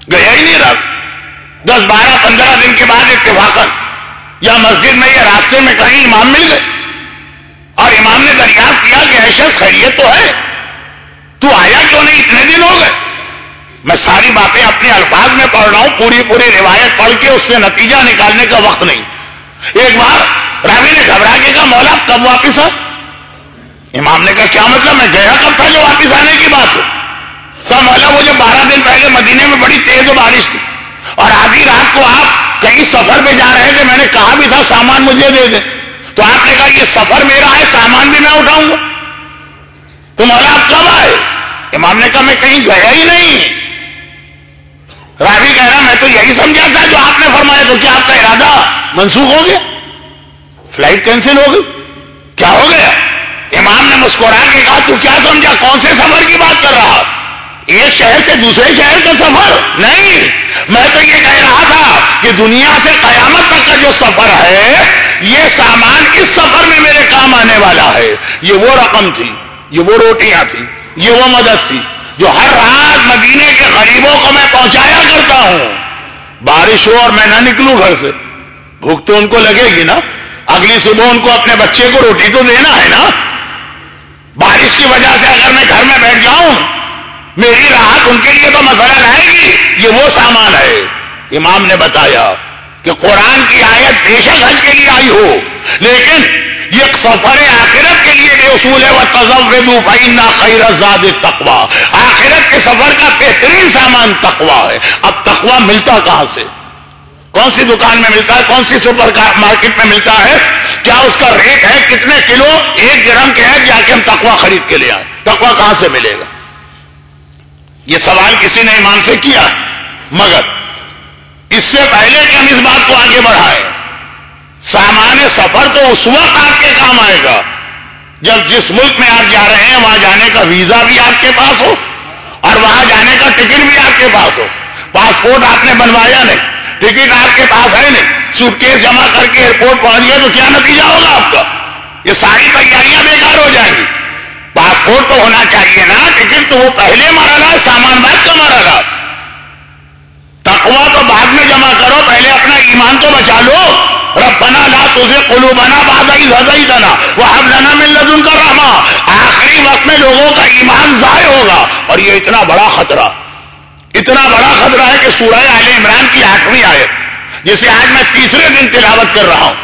گیا ہی نہیں رہا. 10, 12, 15 دن کے بعد اتفاقاً یا مسجد میں یا راستے میں کہیں امام مل گئے, اور امام نے دریافت کیا کہ ایشا خیریت تو ہے, تو آیا کیوں نہیں, اتنے دن ہو گئے. میں ساری باتیں اپنے الفاظ میں پڑھ رہا ہوں, پوری روایت پڑھ کے اس سے نتیجہ نکالنے کا وقت نہیں. ایک بار راوی نے گھبرا کے کہا مولا کب واپس آ. امام نے کہا کیا مطلب, میں گیا کب تھا جو واپس آنے کی بات ہے. کہا مولا وہ جو 12 دن پہلے مدینے میں بڑی تیز بارش تھی اور آدھی رات کو آپ کہیں سفر پہ جا رہے تھے, میں نے کہا بھی تھا سامان مجھے دے دیں, تو آپ نے کہا یہ سفر میرا ہے, سامان بھی میں اٹھاؤں گا, تو مولا آپ کب آئے. امام نے کہا میں کہیں گیا ہی نہیں. راوی کہہ رہا میں تو یہی سمجھا تھا جو آپ نے فرمایا, تو کیا آپ کا ارادہ منسوخ ہو گیا, فلائٹ کینسل ہو گئی, کیا ہو گیا. امام نے مسکرا کے کہا تو کیا سمجھا, کون سے سفر کی بات کر رہا, ایک شہر سے دوسرے شہر کا سفر نہیں, میں تو یہ کہہ رہا تھا کہ دنیا سے قیامت تک کا جو سفر ہے یہ سامان اس سفر میں میرے کام آنے والا ہے. یہ وہ رقم تھی, یہ وہ روٹیاں تھی, یہ وہ مدد تھی جو ہر رات مدینے کے غریبوں کو میں پہنچایا کرتا ہوں. بارش ہو اور میں نہ نکلوں گھر سے, بھوک تو ان کو لگے گی نا, اگلی صبح ان کو اپنے بچے کو روٹی تو دینا ہے نا. بارش کی وجہ سے اگر میں گھر میں بیٹھ جاؤں میری راحت ان کے لیے تو مسئلہ لائے گی, یہ وہ سامان ہے. امام نے بتایا کہ قرآن کی آیت بے شک حج کے لیے آئی ہو, لیکن یہ سفر آخرت کے لیے بھی اصول ہے, وَتَزَوَّدُوا فَإِنَّ خَيْرَ الزَّادِ التَّقْوَىٰ. آخرت کے سفر کا بہترین سامان تقویٰ ہے. اب تقویٰ ملتا کہاں سے, کون سی دکان میں ملتا ہے, کون سی سپر مارکیٹ میں ملتا ہے, کیا اس کا ریٹ ہے, کتنے کلو 1 گرم کے ہے, جا کے ہم تقویٰ خرید کے لے آئیں. تقویٰ کہاں سے ملے گا. یہ سوال کسی نے امام سے کیا, مگر اس سے پہلے کہ ہم اس بات کو آگے بڑھائیں, سامان سفر تو اس وقت آپ کے کام آئے گا جب جس ملک میں آپ جا رہے ہیں وہاں جانے کا ویزا بھی آپ کے پاس ہو اور وہاں جانے کا ٹکٹ بھی آپ کے پاس ہو. پاسپورٹ آپ نے بنوایا نہیں, ٹکٹ آپ کے پاس ہے نہیں, سوٹ کیس جمع کر کے ایئرپورٹ پہنچ گئے تو کیا نتیجہ ہوگا آپ کا, یہ ساری تیاریاں بیکار ہو جائیں گی. پاسپورٹ تو ہونا چاہیے نا, ٹکٹ تو وہ پہلے مرحلہ, سامان بعد کا مرحلہ. تقویٰ تو بعد میں جمع کرو, پہلے اپنا ایمان تو بچا لو. ربنا لا تزغ قلوبنا بعد اذ ہدیتنا وہب لنا من لدنک رحمہ. آخری وقت میں لوگوں کا ایمان ضائع ہوگا, اور یہ اتنا بڑا خطرہ ہے کہ سورہ آل عمران کی 8ویں آیت جسے آج میں تیسرے دن تلاوت کر رہا ہوں,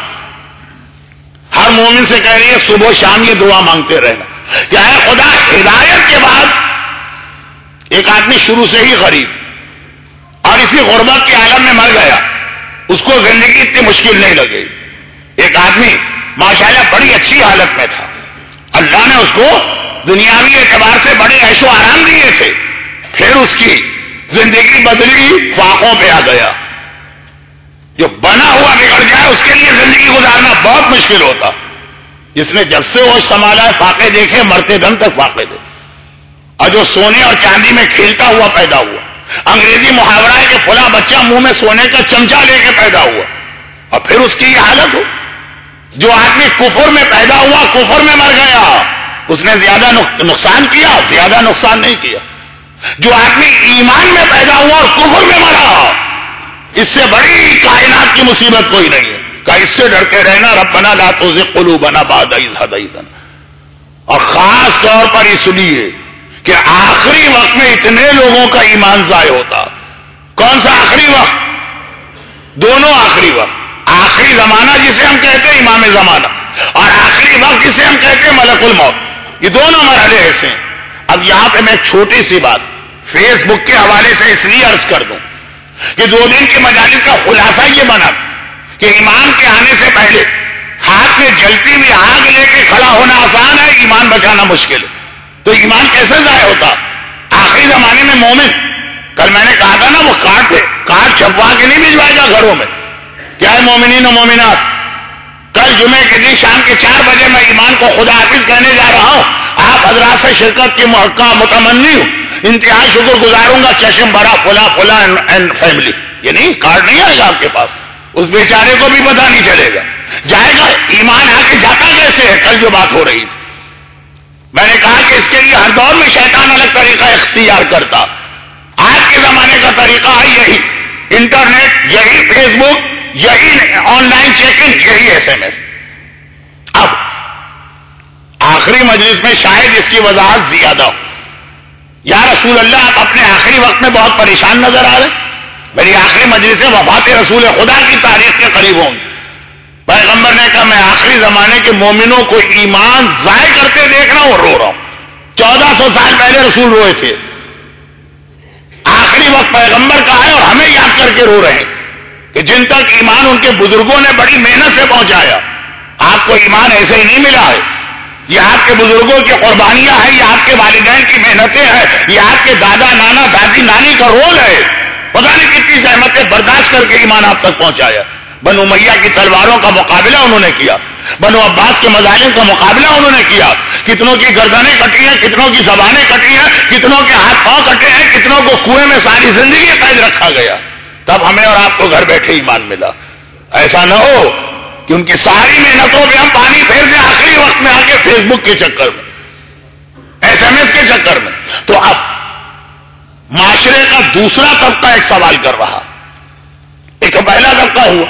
ہر مومن سے کہہ رہی ہے صبح و شام یہ دعا مانگتے رہنا کہ اے خدا, ہدایت کے بعد ایک آدمی شروع سے ہی غریب اور اسی غربت کے عالم میں مر گیا, اس کو زندگی اتنی مشکل نہیں لگے. ایک آدمی ماشاءاللہ بڑی اچھی حالت میں تھا, اللہ نے اس کو دنیاوی اعتبار سے بڑے عیش و آرام دیے تھے, پھر اس کی زندگی بدلی, فاقوں پہ آ گیا. جو بنا ہوا بگڑ جائے اس کے لیے زندگی گزارنا بہت مشکل ہوتا. جس نے جب سے وہ سنبھالا ہے فاقے دیکھے, مرتے دم تک فاقے دے, اور جو سونے اور چاندی میں کھیلتا ہوا پیدا ہوا. انگریزی محاورہ ہے کہ فلاں بچہ منہ میں سونے کا چمچہ لے کے پیدا ہوا, اور پھر اس کی یہ حالت ہو. جو آدمی کفر میں پیدا ہوا کفر میں مر گیا, اس نے زیادہ نقصان کیا, زیادہ نقصان نہیں کیا. جو آدمی ایمان میں پیدا ہوا اور کفر میں مرا، اس سے بڑی کائنات کی مصیبت کوئی نہیں ہے کہ اس سے ڈرتے رہنا ربنا لا تزغ قلوبنا بعد اذ ہدیتنا. اور خاص طور پر اس لیے کہ آخری وقت میں اتنے لوگوں کا ایمان ضائع ہوتا. کون سا آخری وقت؟ دونوں آخری وقت. آخری زمانہ جسے ہم کہتے ہیں امام زمانہ، اور آخری وقت جسے ہم کہتے ہیں ملک الموت، یہ دونوں مرحلے ایسے ہیں. اب یہاں پہ میں ایک چھوٹی سی بات فیس بک کے حوالے سے اس لیے عرض کر دوں کہ 2 دن کی مجالس کا خلاصہ یہ بنا کہ ایمان کے آنے سے پہلے ہاتھ میں جلتی ہوئی آگ لے کے کھڑا ہونا آسان ہے، ایمان بچانا مشکل ہے. تو ایمان کیسے ضائع ہوتا؟ آخری زمانے میں مومن، کل میں نے کہا تھا نا وہ کارڈ چھپوا کے نہیں بھجوائے گا گھروں میں. کیا ہے مومنین و مومنات، کل جمعے کے دن شام کے 4 بجے میں ایمان کو خدا حافظ کہنے جا رہا ہوں. آپ حضرات سے شرکت کی موقع متمنی ہوں، انتہائی شکر گزاروں گا. چشم بڑا فلا اینڈ فیملی، یہ نہیں کارڈ نہیں آئے گا آپ کے پاس، اس بیچارے کو بھی پتہ نہیں چلے گا. جائے گا ایمان آ کے جاتا کیسے ہے؟ کل جو بات ہو رہی تھی میں نے کہا کہ اس کے لیے ہر دور میں شیطان الگ طریقہ اختیار کرتا. آج کے زمانے کا طریقہ ہے یہی انٹرنیٹ، یہی فیس بک، یہی آن لائن چیکنگ، یہی SMS. اب آخری مجلس میں شاید اس کی وضاحت زیادہ ہو. یا رسول اللہ آپ اپنے آخری وقت میں بہت پریشان نظر آ رہے ہیں. میری آخری مجلس وفات رسول خدا کی تاریخ کے قریب ہوں. پیغمبر نے کہا میں آخری زمانے کے مومنوں کو ایمان ضائع کرتے دیکھ رہا ہوں اور رو رہا ہوں. 1400 سال پہلے رسول روئے تھے، آخری وقت پیغمبر کا ہے اور ہمیں یاد کر کے رو رہے ہیں کہ جن تک ایمان ان کے بزرگوں نے بڑی محنت سے پہنچایا. آپ کو ایمان ایسے ہی نہیں ملا ہے، یہ آپ کے بزرگوں کی قربانیاں ہیں، یہ آپ کے والدین کی محنتیں ہیں، یہ آپ کے دادا نانا دادی نانی کا رول ہے. پتہ نہیں کتنی زحمتیں برداشت کر کے ایمان آپ تک پہنچایا. بنو امیہ کی تلواروں کا مقابلہ انہوں نے کیا، بنو عباس کے مظالم کا مقابلہ انہوں نے کیا. کتنوں کی گردنیں کٹی ہیں، کتنوں کی زبانیں کٹی ہیں، کتنوں کے ہاتھ پاؤں کٹے ہیں، کتنوں کو کنویں میں ساری زندگی قید رکھا گیا. تب ہمیں اور آپ کو گھر بیٹھے ایمان ملا. ایسا نہ ہو کہ ان کی ساری محنتوں پہ ہم پانی پھیر دیں آخری وقت میں آ کے فیس بک کے چکر میں، SMS کے چکر میں. تو اب معاشرے کا دوسرا طبقہ ایک سوال کر رہا. ایک پہلا طبقہ ہوا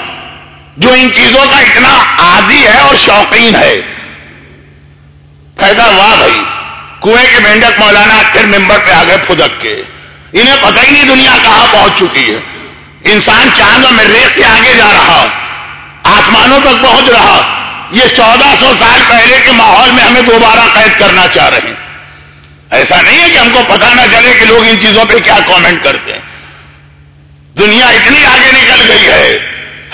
جو ان چیزوں کا اتنا عادی ہے اور شوقین ہے. کہتا واہ بھائی کنویں کے مینڈک مولانا پھر ممبر پہ آ گئے پھدک کے، انہیں پتہ ہی نہیں دنیا کہاں پہنچ چکی ہے. انسان چاند اور مریخ کے آگے جا رہا، آسمانوں تک پہنچ رہا. یہ 1400 سال پہلے کے ماحول میں ہمیں دوبارہ قید کرنا چاہ رہے ہیں. ایسا نہیں ہے کہ ہم کو پتہ نہ چلے کہ لوگ ان چیزوں پہ کیا کامنٹ کرتے ہیں. دنیا اتنی آگے نکل گئی ہے،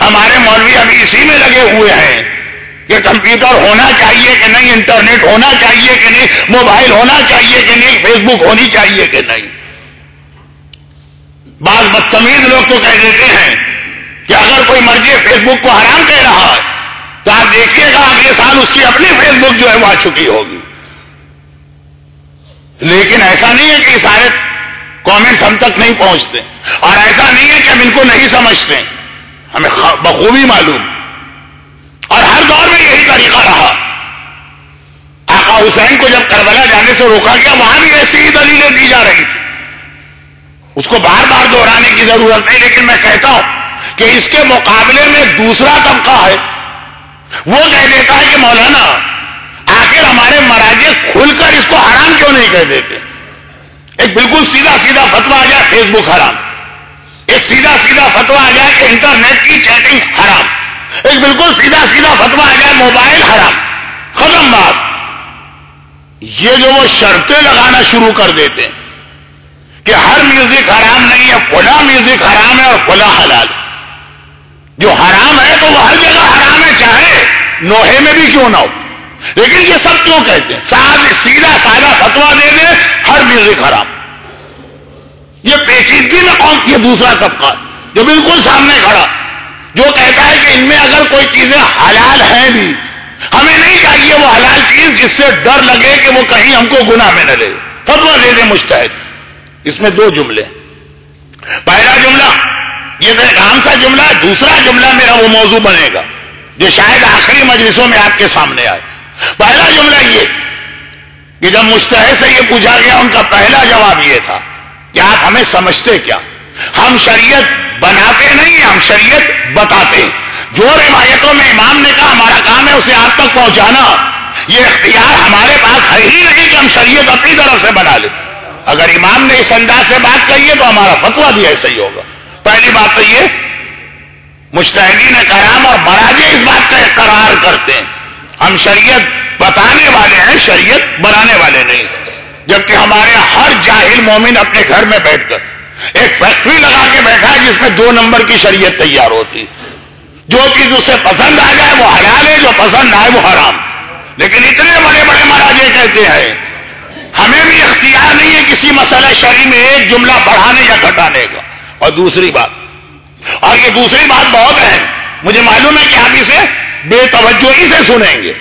ہمارے مولوی ابھی اسی میں لگے ہوئے ہیں کہ کمپیوٹر ہونا چاہیے کہ نہیں، انٹرنیٹ ہونا چاہیے کہ نہیں، موبائل ہونا چاہیے کہ نہیں، فیس بک ہونی چاہیے کہ نہیں. بعض بدتمیز لوگ تو کہہ دیتے ہیں کہ اگر کوئی مرضی فیس بک کو حرام کہہ رہا ہے تو آپ دیکھیے گا اگلے سال اس کی اپنی فیس بک جو ہے وہ آ چکی ہوگی. لیکن ایسا نہیں ہے کہ سارے کامنٹس ہم تک نہیں پہنچتے، اور ایسا نہیں ہے کہ ہم ان کو نہیں سمجھتے، ہمیں بخوبی معلوم. اور ہر دور میں یہی طریقہ رہا. آقا حسین کو جب کربلا جانے سے روکا گیا وہاں بھی ایسی ہی دلیلیں دی جا رہی تھی. اس کو بار بار دہرانے کی ضرورت نہیں، لیکن میں کہتا ہوں کہ اس کے مقابلے میں دوسرا طبقہ ہے. وہ کہہ دیتا ہے کہ مولانا آخر ہمارے مراجع کھل کر اس کو حرام کیوں نہیں کہہ دیتے. ایک بالکل سیدھا سیدھا فتویٰ آ جائے فیس بک حرام، ایک سیدھا سیدھا فتویٰ آ جائے کہ انٹرنیٹ کی چیٹنگ حرام، ایک بالکل سیدھا سیدھا فتویٰ آ جائے موبائل حرام. ختم بات. یہ جو وہ شرطیں لگانا شروع کر دیتے ہیں کہ ہر میوزک حرام نہیں ہے، فلاں میوزک حرام ہے اور فلاں حلال. جو حرام ہے تو وہ ہر جگہ حرام ہے، چاہے نوحے میں بھی کیوں نہ ہو. لیکن یہ سب کیوں کہتے ہیں؟ سیدھا سادہ فتویٰ دے دے ہر میوزک حرام. یہ پیچیدگی میں قوم کی دوسرا طبقہ جو بالکل سامنے کھڑا، جو کہتا ہے کہ ان میں اگر کوئی چیزیں حلال ہیں بھی، ہمیں نہیں چاہیے وہ حلال چیز جس سے ڈر لگے کہ وہ کہیں ہم کو گناہ میں نہ لے. فتویٰ دے دے مجتہد. اس میں 2 جملے. پہلا جملہ یہ تو ایک عام سا جملہ ہے. دوسرا جملہ میرا وہ موضوع بنے گا جو شاید آخری مجلسوں میں آپ کے سامنے آئے. پہلا جملہ یہ کہ جب مجتہد سے یہ پوچھا گیا ان کا پہلا جواب یہ تھا کہ آپ ہمیں سمجھتے کیا؟ ہم شریعت بناتے نہیں، ہم شریعت بتاتے ہیں۔ جو روایتوں میں امام نے کہا ہمارا کام ہے اسے آپ تک پہنچانا، یہ اختیار ہمارے پاس ہے ہی نہیں کہ ہم شریعت اپنی طرف سے بنا لیں۔ اگر امام نے اس انداز سے بات کہی ہے تو ہمارا فتویٰ بھی ایسا ہی ہوگا۔ پہلی بات تو یہ مجتہدین کرام اور مراجع اس بات کا اقرار کرتے ہیں ہم شریعت بتانے والے ہیں، شریعت بنانے والے نہیں، جبکہ ہمارے ہر جاہل مومن اپنے گھر میں بیٹھ کر ایک فیکٹری لگا کے بیٹھا ہے جس میں 2 نمبر کی شریعت تیار ہوتی، جو چیز اسے پسند آ جائے وہ حلال ہے، جو پسند آئے وہ حرام۔ لیکن اتنے بڑے بڑے مراجع کہتے ہیں ہمیں بھی اختیار نہیں ہے کسی مسئلہ شرعی میں ایک جملہ بڑھانے یا گھٹانے کا۔ اور دوسری بات، اور یہ دوسری بات بہت اہم، مجھے معلوم ہے کہ آپ اسے بے توجہی سے سنیں گے،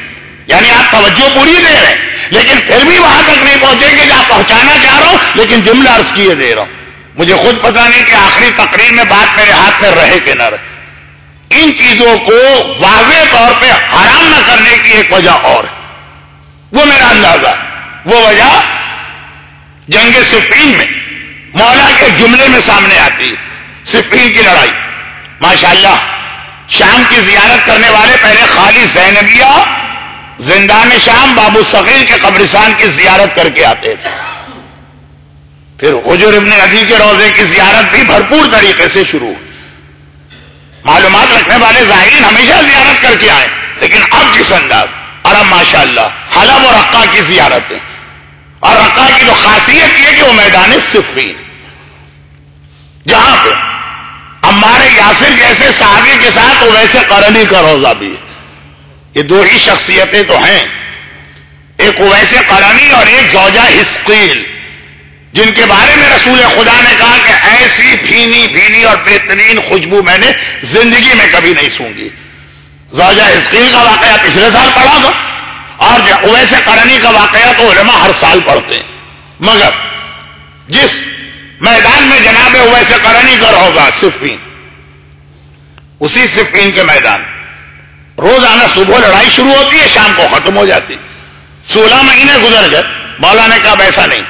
یعنی آپ توجہ پوری دے رہے ہیں لیکن پھر بھی وہاں تک نہیں پہنچیں گے جہاں پہنچانا چاہ رہا ہوں، لیکن جملہ عرض کیے دے رہا ہوں۔ مجھے خود پتہ نہیں کہ آخری تقریر میں بات میرے ہاتھ میں رہے کہ نہ رہے۔ ان چیزوں کو واضح طور پہ حرام نہ کرنے کی ایک وجہ اور ہے، وہ میرا اندازہ ہے، وہ وجہ جنگ صفین میں مولا کے جملے میں سامنے آتی ہے۔ صفین کی لڑائی، ماشاءاللہ شام کی زیارت کرنے والے پہلے خالی زینبیہ زندان شام بابو صغیر کے قبرستان کی زیارت کر کے آتے تھے، پھر حجر ابن عدی کے روضے کی زیارت بھی بھرپور طریقے سے شروع ہوئی۔ معلومات رکھنے والے زائرین ہمیشہ زیارت کر کے آئے، لیکن اب جس انداز، اور اب ماشاءاللہ حلب و رقہ کی زیارتیں، اور رقہ کی تو خاصیت یہ کہ وہ میدان صفین جہاں پہ عمار یاسر جیسے صحابی کے ساتھ اویس قرنی کا روضہ بھی ہے۔ یہ 2 ہی شخصیتیں تو ہیں، ایک اویس قرنی اور ایک زوجہ حسقیل، جن کے بارے میں رسول خدا نے کہا کہ ایسی بھینی بھینی اور بہترین خوشبو میں نے زندگی میں کبھی نہیں سونگھی۔ زوجہ حسقیل کا واقعہ پچھلے سال پڑھا تھا، اور اویس قرنی کا واقعہ تو علماء ہر سال پڑھتے ہیں، مگر جس میدان میں جناب اویس قرنی کا روضہ صفین، اسی صفین کے میدان روزانہ صبح لڑائی شروع ہوتی ہے، شام کو ختم ہو جاتی۔ 16 مہینے گزر گئے، مولا نے کہا ایسا نہیں،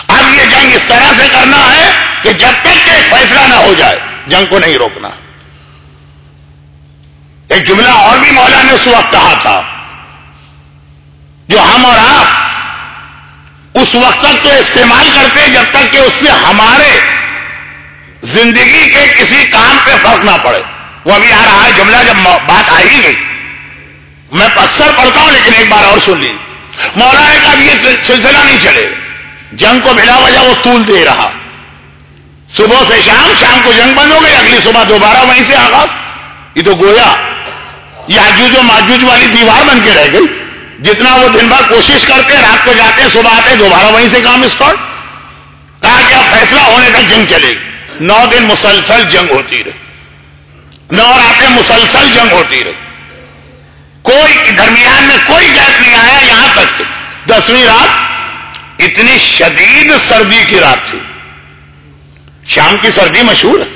اب یہ جنگ اس طرح سے کرنا ہے کہ جب تک کہ ایک فیصلہ نہ ہو جائے جنگ کو نہیں روکنا۔ ایک جملہ اور بھی مولا نے اس وقت کہا تھا جو ہم اور آپ اس وقت تک تو استعمال کرتے جب تک کہ اس سے ہمارے زندگی کے کسی کام پہ فرق نہ پڑے۔ وہ ابھی آ رہا ہے جملہ، جب بات آ ہی گئی میں اکثر پڑھتا ہوں لیکن ایک بار اور سن لی۔ مولا نے کہا یہ سلسلہ نہیں چلے، جنگ کو بلا وجہ وہ طول دے رہا، صبح سے شام، شام کو جنگ بند ہو گئی، اگلی صبح دوبارہ وہیں سے آغاز۔ یہ تو گویا یاجوج و ماجوج والی دیوار بن کے رہ گئی، جتنا وہ دن بھر کوشش کرتے، رات کو جاتے، صبح آتے، دوبارہ وہیں سے کام اسٹارٹ۔ کہا کہ اب فیصلہ ہونے تک جنگ چلے گی۔ 9 دن مسلسل جنگ ہوتی رہی، 9 راتیں مسلسل جنگ ہوتی رہی، کوئی درمیان میں کوئی گیپ نہیں آیا، یہاں تک کہ 10ویں رات اتنی شدید سردی کی رات تھی۔ شام کی سردی مشہور ہے،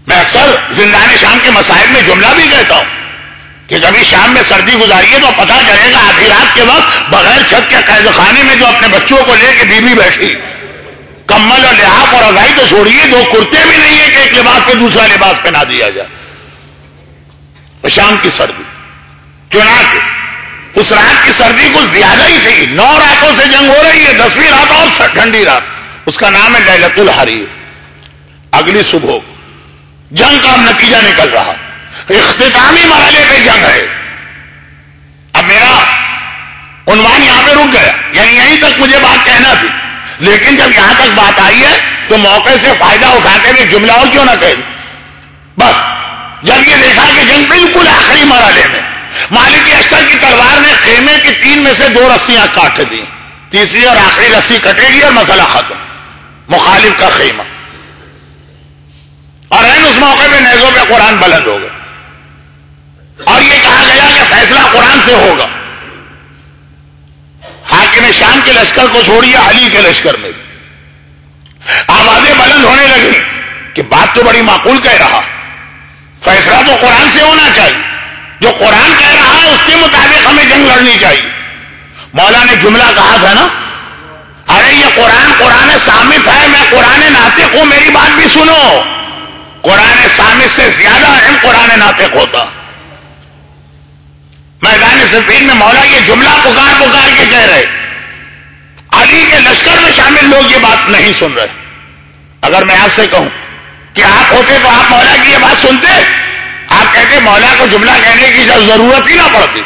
میں اکثر زندان شام کے مسائل میں جملہ بھی کہتا ہوں کہ کبھی شام میں سردی گزاریے تو پتہ چلے گا آدھی رات کے وقت بغیر چھت کے قید خانے میں جو اپنے بچوں کو لے کے بیوی بیٹھی، کمل اور لحاف اور رضائی تو چھوڑیے، 2 کرتے بھی نہیں ہے کہ ایک لباس پہ دوسرا لباس پہنا دیا جائے۔ شام کی سردی، چنانچہ اس رات کی سردی کچھ زیادہ ہی تھی، 9 راتوں سے جنگ ہو رہی ہے، 10ویں رات اور ٹھنڈی رات، اس کا نام ہے لیلۃ الحریر۔ اگلی صبح جنگ کا نتیجہ نکل رہا، اختتامی مرحلے پہ جنگ ہے۔ اب میرا عنوان یہاں پہ رک گیا، یعنی یہیں تک مجھے بات کہنا تھی، لیکن جب یہاں تک بات آئی ہے تو موقع سے فائدہ اٹھاتے ہوئے جملہ اور کیوں نہ کہے۔ بس جب یہ دیکھا کہ جنگ بالکل آخری مرحلے میں، مالک اشتر کی تلوار نے خیمے کی 3 میں سے 2 رسیاں کاٹ دی، تیسری اور آخری رسی کٹے گی اور مسئلہ ختم، مخالف کا خیمہ۔ اور اس موقع پہ نیزوں پہ قرآن بلند ہو گئے اور یہ کہا گیا کہ فیصلہ قرآن سے ہوگا۔ حاکم شام کے لشکر کو چھوڑیے، علی کے لشکر میں آوازیں بلند ہونے لگی کہ بات تو بڑی معقول کہہ رہا، فیصلہ تو قرآن سے ہونا چاہیے، جو قرآن کہہ رہا ہے اس کے مطابق ہمیں جنگ لڑنی چاہیے۔ مولا نے جملہ کہا تھا نا، ارے یہ قرآن صامت ہے، میں قرآن ناطق ہوں، میری بات بھی سنو. قرآن صامت سے زیادہ اہم قرآن ناطق ہوتا. میدان صفین میں مولا یہ جملہ پکار کے کہہ رہے، علی کے لشکر میں شامل لوگ یہ بات نہیں سن رہے. اگر میں آپ سے کہوں کہ آپ ہوتے تو آپ مولا کی یہ بات سنتے؟ آپ کہتے مولا کو جملہ کہنے کی ضرورت ہی نہ پڑتی،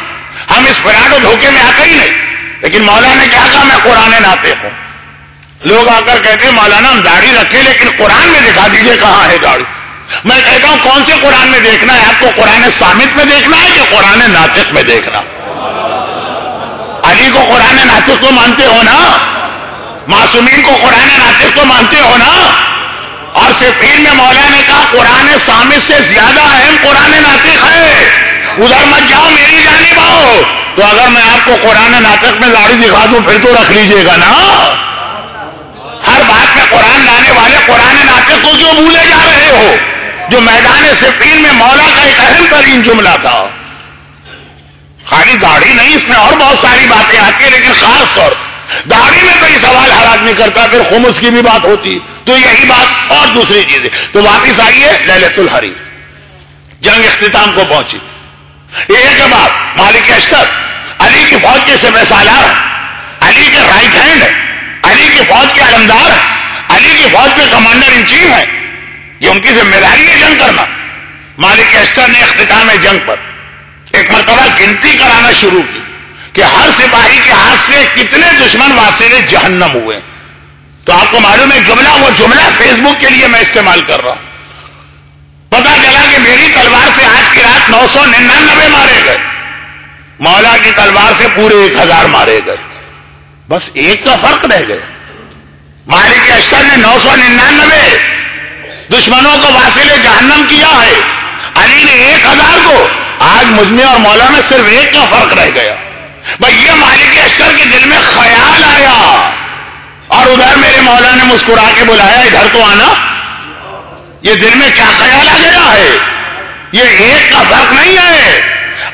ہم اس فراڈ و دھوکے میں آتے ہی نہیں. لیکن مولا نے کیا کہا؟ میں قرآن ناطق ہوں. لوگ آ کر کہتے ہیں مولانا ہم داڑھی رکھے لیکن قرآن میں دکھا دیجئے کہاں ہے داڑھی. میں کہتا ہوں کون سے قرآن میں دیکھنا ہے آپ کو؟ قرآن صامت میں دیکھنا ہے کہ قرآن ناطق میں دیکھنا؟ علی کو قرآن ناطق تو مانتے ہو نا، معصومین کو قرآن ناطق تو مانتے ہو نا. اور صفین میں مولا نے کہا قرآن صامت سے زیادہ اہم قرآن ناطق ہے، ادھر مت جاؤ میری جانب آؤ. تو اگر میں آپ کو قرآن ناطق میں داڑھی دکھا دوں پھر تو رکھ لیجئے گا نا. ہر بات میں قرآن لانے والے قرآن ناطق کو کیوں بھولے جا رہے ہو، جو میدان صفین میں مولا کا ایک اہم ترین جملہ تھا؟ خالی داڑھی نہیں، اس میں اور بہت ساری باتیں آتی ہیں، لیکن خاص طور داڑھی میں کوئی سوال ہر آدمی کرتا، پھر خمس کی بھی بات ہوتی. تو یہی بات اور دوسری چیزیں. تو واپس آئیے لیلۃ الحریر، جنگ اختتام کو پہنچی. ایک بات، مالک اشتر علی کی فوج کے سپہ سالار، علی کے رائٹ ہینڈ، علی کی فوج کے علمدار، علی کی فوج کے کمانڈر ان چیف ہیں. یہ ان کی ذمہ داری ہے جنگ کرنا. مالک اشتر نے اختتام جنگ پر ایک مرتبہ گنتی کرانا شروع کی کہ ہر سپاہی کے ہاتھ سے کتنے دشمن واصل جہنم ہوئے. تو آپ کو معلوم ہے وہ جملہ فیس بک کے لیے میں استعمال کر رہا ہوں. پتا چلا کہ میری تلوار سے آج کی رات 999 مارے گئے، مولا کی تلوار سے پورے 1000 مارے گئے، بس ایک کا فرق رہ گیا. مالک اشتر نے 999 دشمنوں کو واصل جہنم کیا ہے، علی نے 1000 کو. آج مجھ میں اور مولا میں صرف ایک کا فرق رہ گیا. بھائی یہ مالک اشتر کے دل میں خیال آیا اور ادھر میرے مولا نے مسکرا کے بلایا ادھر تو آنا. یہ دل میں کیا خیال آ گیا ہے؟ یہ ایک کا فرق نہیں ہے.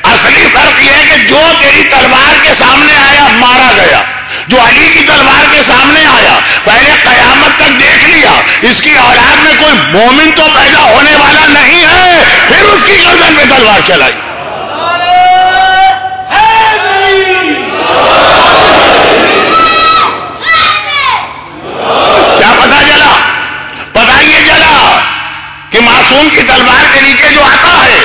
اصلی فرق یہ ہے کہ جو تیری تلوار کے سامنے آیا مارا گیا، جو علی کی تلوار کے سامنے آیا پہلے قیامت تک دیکھ لیا اس کی اولاد میں کوئی مومن تو پیدا ہونے والا نہیں ہے، پھر اس کی گردن پہ تلوار چلائی. کیا پتا چلا؟ پتا یہ چلا کہ معصوم کی تلوار کے نیچے جو آتا ہے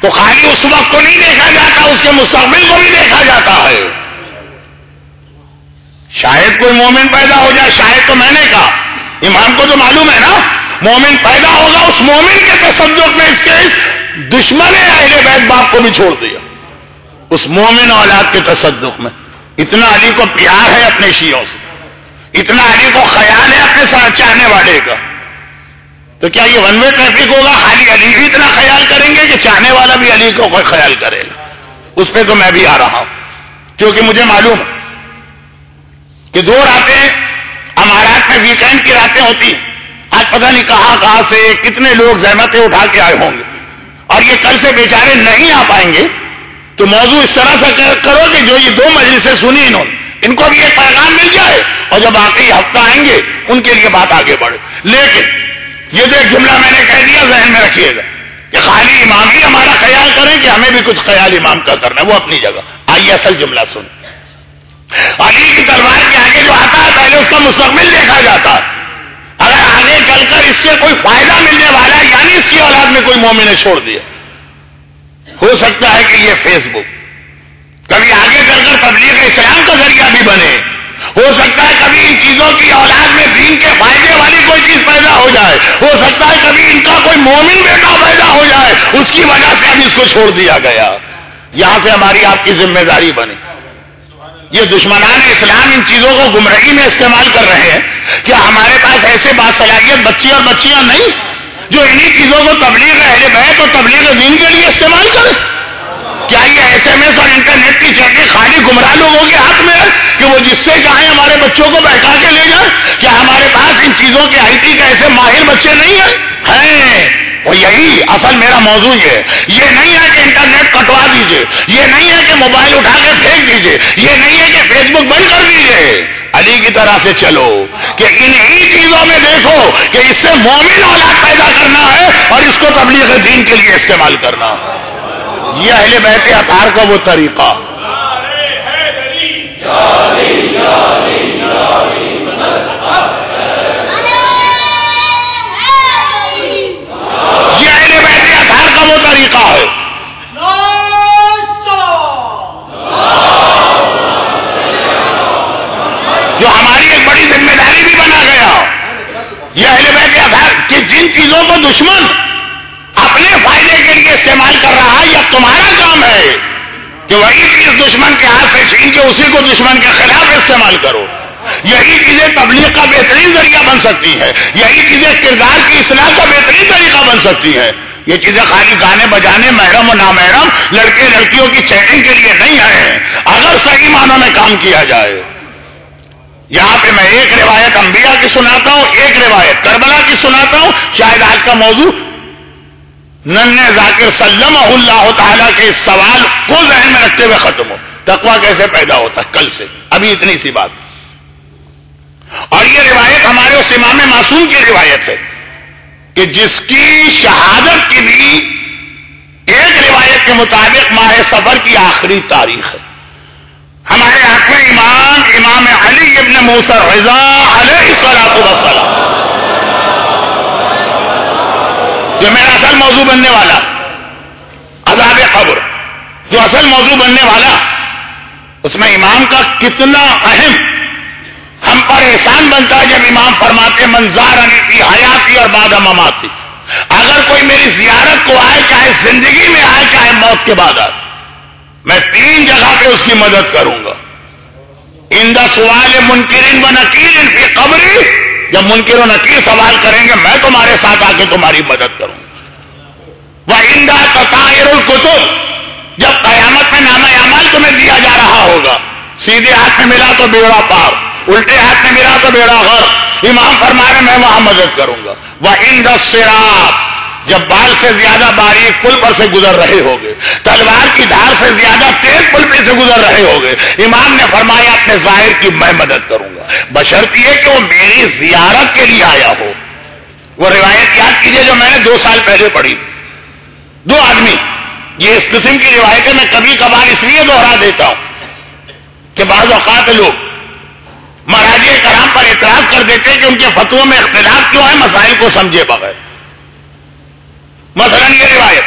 تو خالی اس وقت کو نہیں دیکھا جاتا، اس کے مستقبل کو بھی دیکھا جاتا ہے. شاید کوئی مومن پیدا ہو جائے، شاید تو میں نے کہا امام کو تو معلوم ہے نا، مومن پیدا ہوگا. اس مومن کے تصدق میں اس کے دشمن اہل بیت باپ کو بھی چھوڑ دیا. اس مومن اولاد کے تصدق میں اتنا علی کو پیار ہے اپنے شیعوں سے، اتنا علی کو خیال ہے اپنے ساتھ چاہنے والے کا. تو کیا یہ ون وے ٹریفک ہوگا؟ خالی علی ہی اتنا خیال کریں گے کہ چاہنے والا بھی علی کو کوئی خیال کرے گا؟ اس پہ تو میں بھی آ رہا ہوں، کیونکہ مجھے معلوم ہے کہ 2 راتیں امارات میں ویکینڈ کی راتیں ہوتی ہیں. آج پتہ نہیں کہاں سے کتنے لوگ زحمتیں اٹھا کے آئے ہوں گے اور یہ کل سے بیچارے نہیں آ پائیں گے. تو موضوع اس طرح سے کرو کہ جو یہ 2 مجلسیں سنی انہوں نے ان کو بھی ایک پیغام مل جائے اور جب باقی ہفتہ آئیں گے ان کے لیے بات آگے بڑھے. لیکن یہ جو ایک جملہ میں نے کہہ دیا ذہن میں رکھیے گا کہ خالی امام ہی ہمارا خیال کریں کہ ہمیں بھی کچھ خیال امام کا کرنا ہے، وہ اپنی جگہ. آئیے اصل جملہ سنیں. علی کی تلوار کے آگے جو آتا ہے پہلے اس کا مستقبل دیکھا جاتا ہے. اگر آگے چل کر اس سے کوئی فائدہ ملنے والا ہے یعنی اس کی اولاد میں کوئی مومن نے چھوڑ دیا، ہو سکتا ہے کہ یہ فیس بک کبھی آگے چل کر تبلیغ اسلام کا ذریعہ بھی بنے. ہو سکتا ہے کبھی ان چیزوں کی اولاد میں دین کے فائدے والی کوئی چیز پیدا ہو جائے. ہو سکتا ہے کبھی ان کا کوئی مومن بیٹا پیدا ہو جائے، اس کی وجہ سے اب اس کو چھوڑ دیا گیا. یہاں سے ہماری آپ کی ذمہ داری بنے. یہ دشمنان اسلام ان چیزوں کو گمراہی میں استعمال کر رہے ہیں. کیا ہمارے پاس ایسے باصلاحیت بچے اور بچیاں نہیں جو انہی چیزوں کو تبلیغ اہل بیت اور تبلیغ دین کے لیے استعمال کریں؟ کیا یہ ایس ایم ایس اور انٹرنیٹ کی چیٹیں خالی گمراہ لوگوں کے ہاتھ میں ہے کہ وہ جس سے چاہیں ہمارے بچوں کو بہکا کے لے جائیں؟ کیا ہمارے پاس ان چیزوں کے آئی ٹی کے ایسے ماہر بچے نہیں ہیں؟ اور یہی اصل میرا موضوع یہ ہے. یہ نہیں ہے کہ انٹرنیٹ کٹوا دیجئے دیجئے، یہ نہیں ہے کہ موبائل اٹھا کے پھینک دیجئے، یہ نہیں ہے کہ فیس بک بند کر دیجئے، علی کی طرح سے چلو کہ انہی چیزوں میں دیکھو کہ اس سے مومن اولاد پیدا کرنا ہے اور اس کو تبلیغ دین کے لیے استعمال کرنا ہے۔ یہ اہل بیت اطہار کا وہ طریقہ، یہ اہل بیت اطہار کا وہ طریقہ ہے۔ جو ہماری ایک بڑی ذمہ داری بھی بنا گیا، یہ اہل بیت اطہار کہ جن چیزوں کو دشمن اپنے فائدے کے لیے استعمال کر رہا ہے، یا تمہارا کام ہے کہ وہی چیز دشمن کے ہاتھ سے چھین کے اسی کو دشمن کے خلاف استعمال کرو۔ یہی چیزیں تبلیغ کا بہترین ذریعہ بن سکتی ہیں، یہی چیزیں کردار کی اصلاح کا بہترین طریقہ بن سکتی ہیں۔ یہ چیزیں خالی گانے بجانے، محرم و نامحرم، لڑکے لڑکیوں کی چیٹنگ کے لیے نہیں ہیں، اگر صحیح معنوں میں کام کیا جائے۔ یہاں پہ میں ایک روایت انبیاء کی سناتا ہوں، ایک روایت کربلا کی سناتا ہوں، شاید آج کا موضوع ننھے ذاکر سلمہ اللہ تعالیٰ کے اس سوال کو ذہن میں رکھتے ہوئے ختم ہو، تقویٰ کیسے پیدا ہوتا ہے کل سے، ابھی اتنی سی بات۔ اور یہ روایت ہمارے اس امام معصوم کی روایت ہے کہ جس کی شہادت کی بھی ایک روایت کے مطابق ماہ صفر کی آخری تاریخ ہے۔ ہمارے آخری امام علی ابن موسیٰ رضا علیہ الصلوۃ والسلام، جو میرا اصل موضوع بننے والا، عذاب قبر جو اصل موضوع بننے والا، اس میں امام کا کتنا اہم ہم پر احسان بنتا ہے جب امام فرماتے من زارنی فی حیاتی اور بعد مماتی، اگر کوئی میری زیارت کو آئے، چاہے زندگی میں آئے چاہے موت کے بعد آئے، میں 3 جگہ پہ اس کی مدد کروں گا۔ عند سوال منکر و نکیر فی قبری، جب منکر و نکیر سوال کریں گے میں تمہارے ساتھ آ کے تمہاری مدد کروں گا۔ وعند تطائر الکتب، جب قیامت میں نامہ اعمال تمہیں دیا جا رہا ہوگا، سیدھے ہاتھ میں ملا تو بیڑا پار، الٹے ہاتھ میں ملا تو بیڑا غرق، امام فرما رہے میں وہاں مدد کروں گا۔ وعند الصراط، جب بال سے زیادہ باریک پل پر سے گزر رہے ہوگے، تلوار کی دھار سے زیادہ تیز پل پہ سے گزر رہے ہوگے، امام نے فرمایا اپنے ظاہر کی میں مدد کروں گا، بشرط یہ کہ وہ میری زیارت کے لیے آیا ہو۔ وہ روایت یاد کیجئے جو میں نے 2 سال پہلے پڑھی، 2 آدمی، یہ اس قسم کی روایتیں میں کبھی کبھار اس لیے دوہرا دیتا ہوں کہ بعض اوقات لوگ مراجع کرام پر اعتراض کر دیتے ہیں کہ ان کے فتووں میں اختلاف کیوں ہے مسائل کو سمجھے بغیر۔ مثلا یہ روایت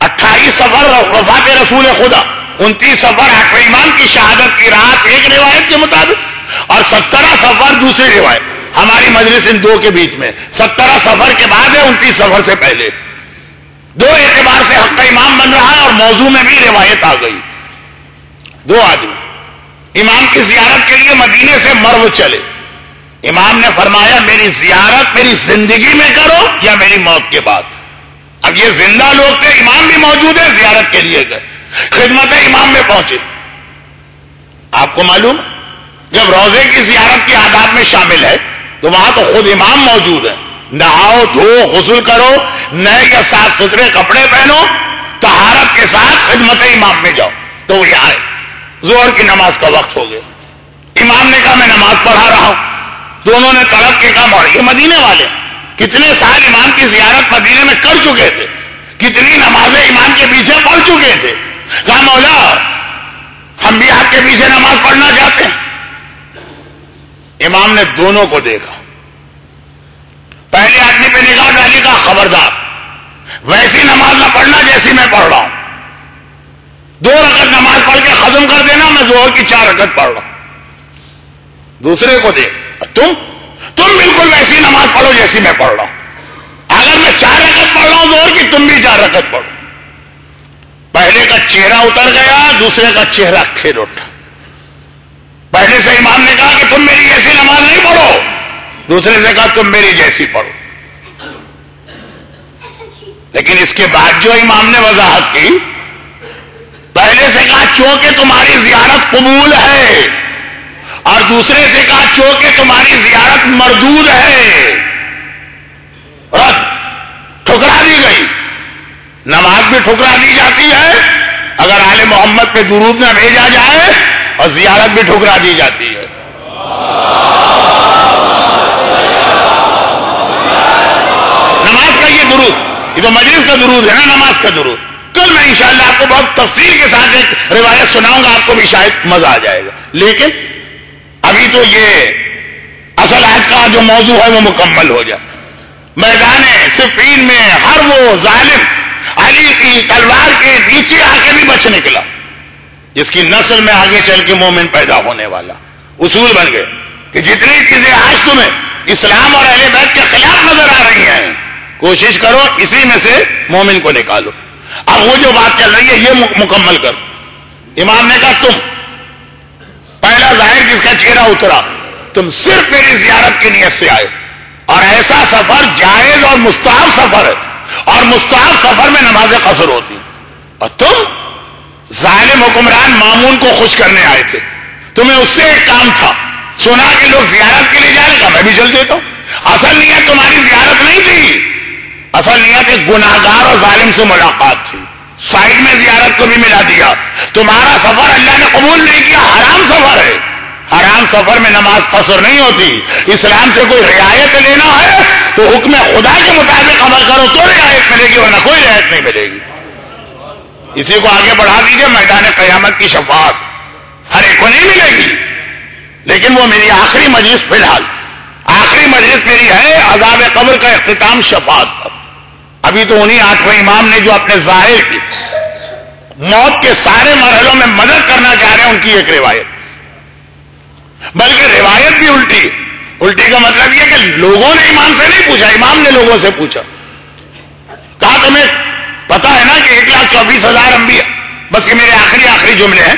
28 صفر وفات رسول خدا، 29 صفر آخری امام کی شہادت کی رات ایک روایت کے مطابق، اور 17 صفر دوسری روایت۔ ہماری مجلس ان 2 کے بیچ میں 17 صفر کے بعد ہے، 29 صفر سے پہلے، 2 اعتبار سے حق امام بن رہا ہے اور موضوع میں بھی روایت آ گئی۔ 2 آدمی امام کی زیارت کے لیے مدینے سے مرو چلے، امام نے فرمایا میری زیارت میری زندگی میں کرو یا میری موت کے بعد۔ اب یہ زندہ لوگ تھے، امام بھی موجود ہے، زیارت کے لیے گئے، خدمت امام میں پہنچے۔ آپ کو معلوم جب روزے کی زیارت کی عادات میں شامل ہے تو وہاں تو خود امام موجود ہے، نہاؤ دھو غسل کرو، نئے یا صاف ستھرے کپڑے پہنو، طہارت کے ساتھ خدمت امام میں جاؤ۔ تو وہ آئے، ظہر کی نماز کا وقت ہو گیا، امام نے کہا میں نماز پڑھا رہا ہوں، دونوں نے طلب کے کام، اور یہ مدینے والے کتنے سال امام کی زیارت مدینے میں کر چکے تھے، کتنی نمازیں امام کے پیچھے پڑھ چکے تھے، کہا مولا ہم بھی آپ کے پیچھے نماز پڑھنا چاہتے ہیں۔ امام نے دونوں کو دیکھا، پہلے آدمی پہ نگاہ ڈالی، کہا خبردار ویسی نماز نہ پڑھنا جیسی میں پڑھ رہا ہوں، 2 رکعت نماز پڑھ کے ختم کر دینا، میں ظہر کی 4 رکعت پڑھ رہا ہوں۔ دوسرے کو دیکھ، تم بالکل ویسی نماز پڑھو جیسی میں پڑھ رہا ہوں، اگر میں 4 رکعت پڑھ رہا ہوں ظہر کی، تم بھی 4 رکعت پڑھو۔ پہلے کا چہرہ اتر گیا، دوسرے کا چہرہ کھل اٹھا۔ پہلے سے امام نے کہا کہ تم میری جیسی نماز نہیں پڑھو، دوسرے سے کہا تم میری جیسی پڑھو۔ لیکن اس کے بعد جو امام نے وضاحت کی، پہلے سے کہا چونکہ تمہاری زیارت قبول ہے، اور دوسرے سے کہا چونکہ تمہاری زیارت مردود ہے، رد ٹھکرا دی گئی، نماز بھی ٹھکرا دی جاتی ہے اگر آل محمد پہ درود نہ بھیجا جائے، اور زیارت بھی ٹھکرا دی جاتی ہے۔ نماز کا یہ درود، یہ تو مجلس کا درود ہے نا، نماز کا درود۔ کل میں انشاءاللہ آپ کو بہت تفصیل کے ساتھ ایک روایت سناؤں گا، آپ کو بھی شاید مزہ آ جائے گا، لیکن ابھی تو یہ اصل آج کا جو موضوع ہے وہ مکمل ہو جائے۔ میدان صفین میں ہر وہ ظالم علی کی تلوار کے نیچے آ کے بھی بچ نکلا جس کی نسل میں آگے چل کے مومن پیدا ہونے والا۔ اصول بن گئے کہ جتنی چیزیں آج تمہیں اسلام اور اہل بیت کے خلاف نظر آ رہی ہیں، کوشش کرو اسی میں سے مومن کو نکالو۔ اب وہ جو بات چل رہی ہے یہ مکمل کرو۔ امام نے کہا تم پہلا ظاہر جس کا چہرہ اترا، تم صرف میری زیارت کی نیت سے آئے، اور ایسا سفر جائز اور مستحب سفر ہے، اور مستحب سفر میں نماز قصر ہوتی، اور تم ظالم حکمران مامون کو خوش کرنے آئے تھے، تمہیں اس سے ایک کام تھا، سنا کہ لوگ زیارت کے لیے جا رہے، کہا میں بھی چل دیتا ہوں۔ اصل نیت تمہاری زیارت نہیں تھی، اصل نیت ایک گناہگار اور ظالم سے ملاقات تھی، سائڈ میں زیارت کو بھی ملا دیا۔ تمہارا سفر اللہ نے قبول نہیں کیا، حرام سفر ہے، حرام سفر میں نماز قصر نہیں ہوتی۔ اسلام سے کوئی رعایت لینا ہے تو حکم خدا کے مطابق عمل کرو تو رعایت ملے گی، ورنہ کوئی رعایت نہیں ملے گی۔ اسی کو آگے بڑھا دیجئے، میدان قیامت کی شفاعت ہر ایک کو نہیں ملے گی، لیکن وہ میری آخری مجلس، فی الحال آخری مجلس میری ہے عذاب قبر کا اختتام شفاعت پر۔ ابھی تو انہی 8ویں امام نے جو اپنے ظاہر کی موت کے سارے مرحلوں میں مدد کرنا چاہ رہے ہیں، ان کی ایک روایت، بلکہ روایت بھی الٹی۔ الٹی کا مطلب یہ کہ لوگوں نے امام سے نہیں پوچھا، امام نے لوگوں سے پوچھا، کہا تمہیں پتا ہے نا کہ 1,24,000 انبیاء، بس یہ میرے آخری جملے ہیں،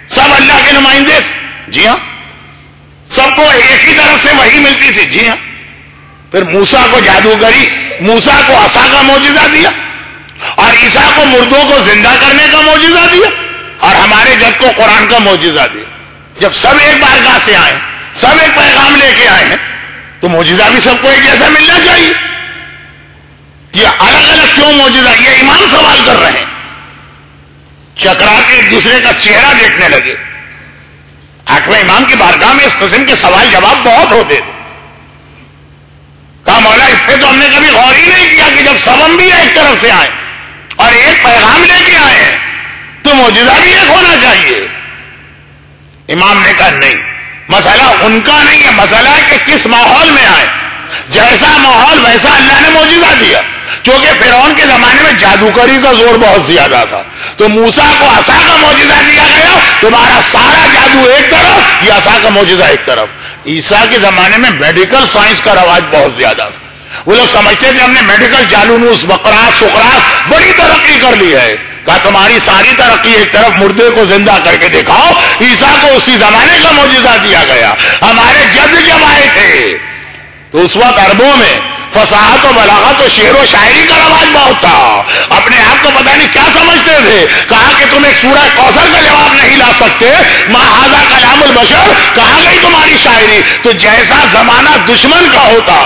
سب اللہ کے نمائندے تھے؟ جی ہاں۔ سب کو ایک ہی طرف سے وحی ملتی تھی؟ جی ہاں۔ پھر موسیٰ کو جادوگری، موسیٰ کو عصا کا معجزہ دیا، اور عیسیٰ کو مردوں کو زندہ کرنے کا معجزہ دیا، اور ہمارے جد کو قرآن کا معجزہ دیا۔ جب سب ایک بارگاہ سے آئے، سب ایک پیغام لے کے آئے ہیں، تو معجزہ بھی سب کو ایک جیسا ملنا چاہیے۔ یہ الگ الگ کیوں معجزہ؟ یہ امام سوال کر رہے ہیں، چکرا کے ایک دوسرے کا چہرہ دیکھنے لگے۔ 8ویں امام کی بارگاہ میں اس قسم کے سوال جواب بہت ہوتے تھے۔ کہا مولا اس پہ تو ہم نے کبھی غور ہی نہیں کیا کہ جب سب انبیاء ایک طرف سے آئے اور ایک پیغام لے کے آئے ہیں تو معجزہ بھی ایک ہونا چاہیے۔ امام نے کہا نہیں، مسئلہ ان کا نہیں ہے، مسئلہ ہے کہ کس ماحول میں آئے، جیسا ماحول ویسا اللہ نے معجزہ دیا۔ کیونکہ فرعون کے زمانے میں جادوگری کا زور بہت زیادہ تھا، تو موسیٰ کو عصا کا معجزہ دیا گیا، تمہارا سارا جادو ایک طرف، یہ عصا کا معجزہ ایک طرف۔ عیسیٰ کے زمانے میں میڈیکل سائنس کا رواج بہت زیادہ تھا، وہ لوگ سمجھتے تھے ہم نے میڈیکل جالونوس، بقرات، سقراط بڑی ترقی کر لی ہے۔ کہا تمہاری ساری ترقی ایک طرف، مردے کو زندہ کر کے دکھاؤ۔ عیسیٰ کو اسی زمانے کا معجزہ دیا گیا۔ ہمارے جد جب آئے تھے تو اس وقت عربوں میں فصاحت و بلاغت و شعر و شاعری کا رواج بہت تھا، اپنے آپ کو پتہ نہیں کیا سمجھتے تھے۔ کہا کہ تم ایک سورہ کوثر کا جواب نہیں لا سکتے، ما ھذا کلام البشر، کہاں گئی تمہاری شاعری؟ تو جیسا زمانہ دشمن کا ہوتا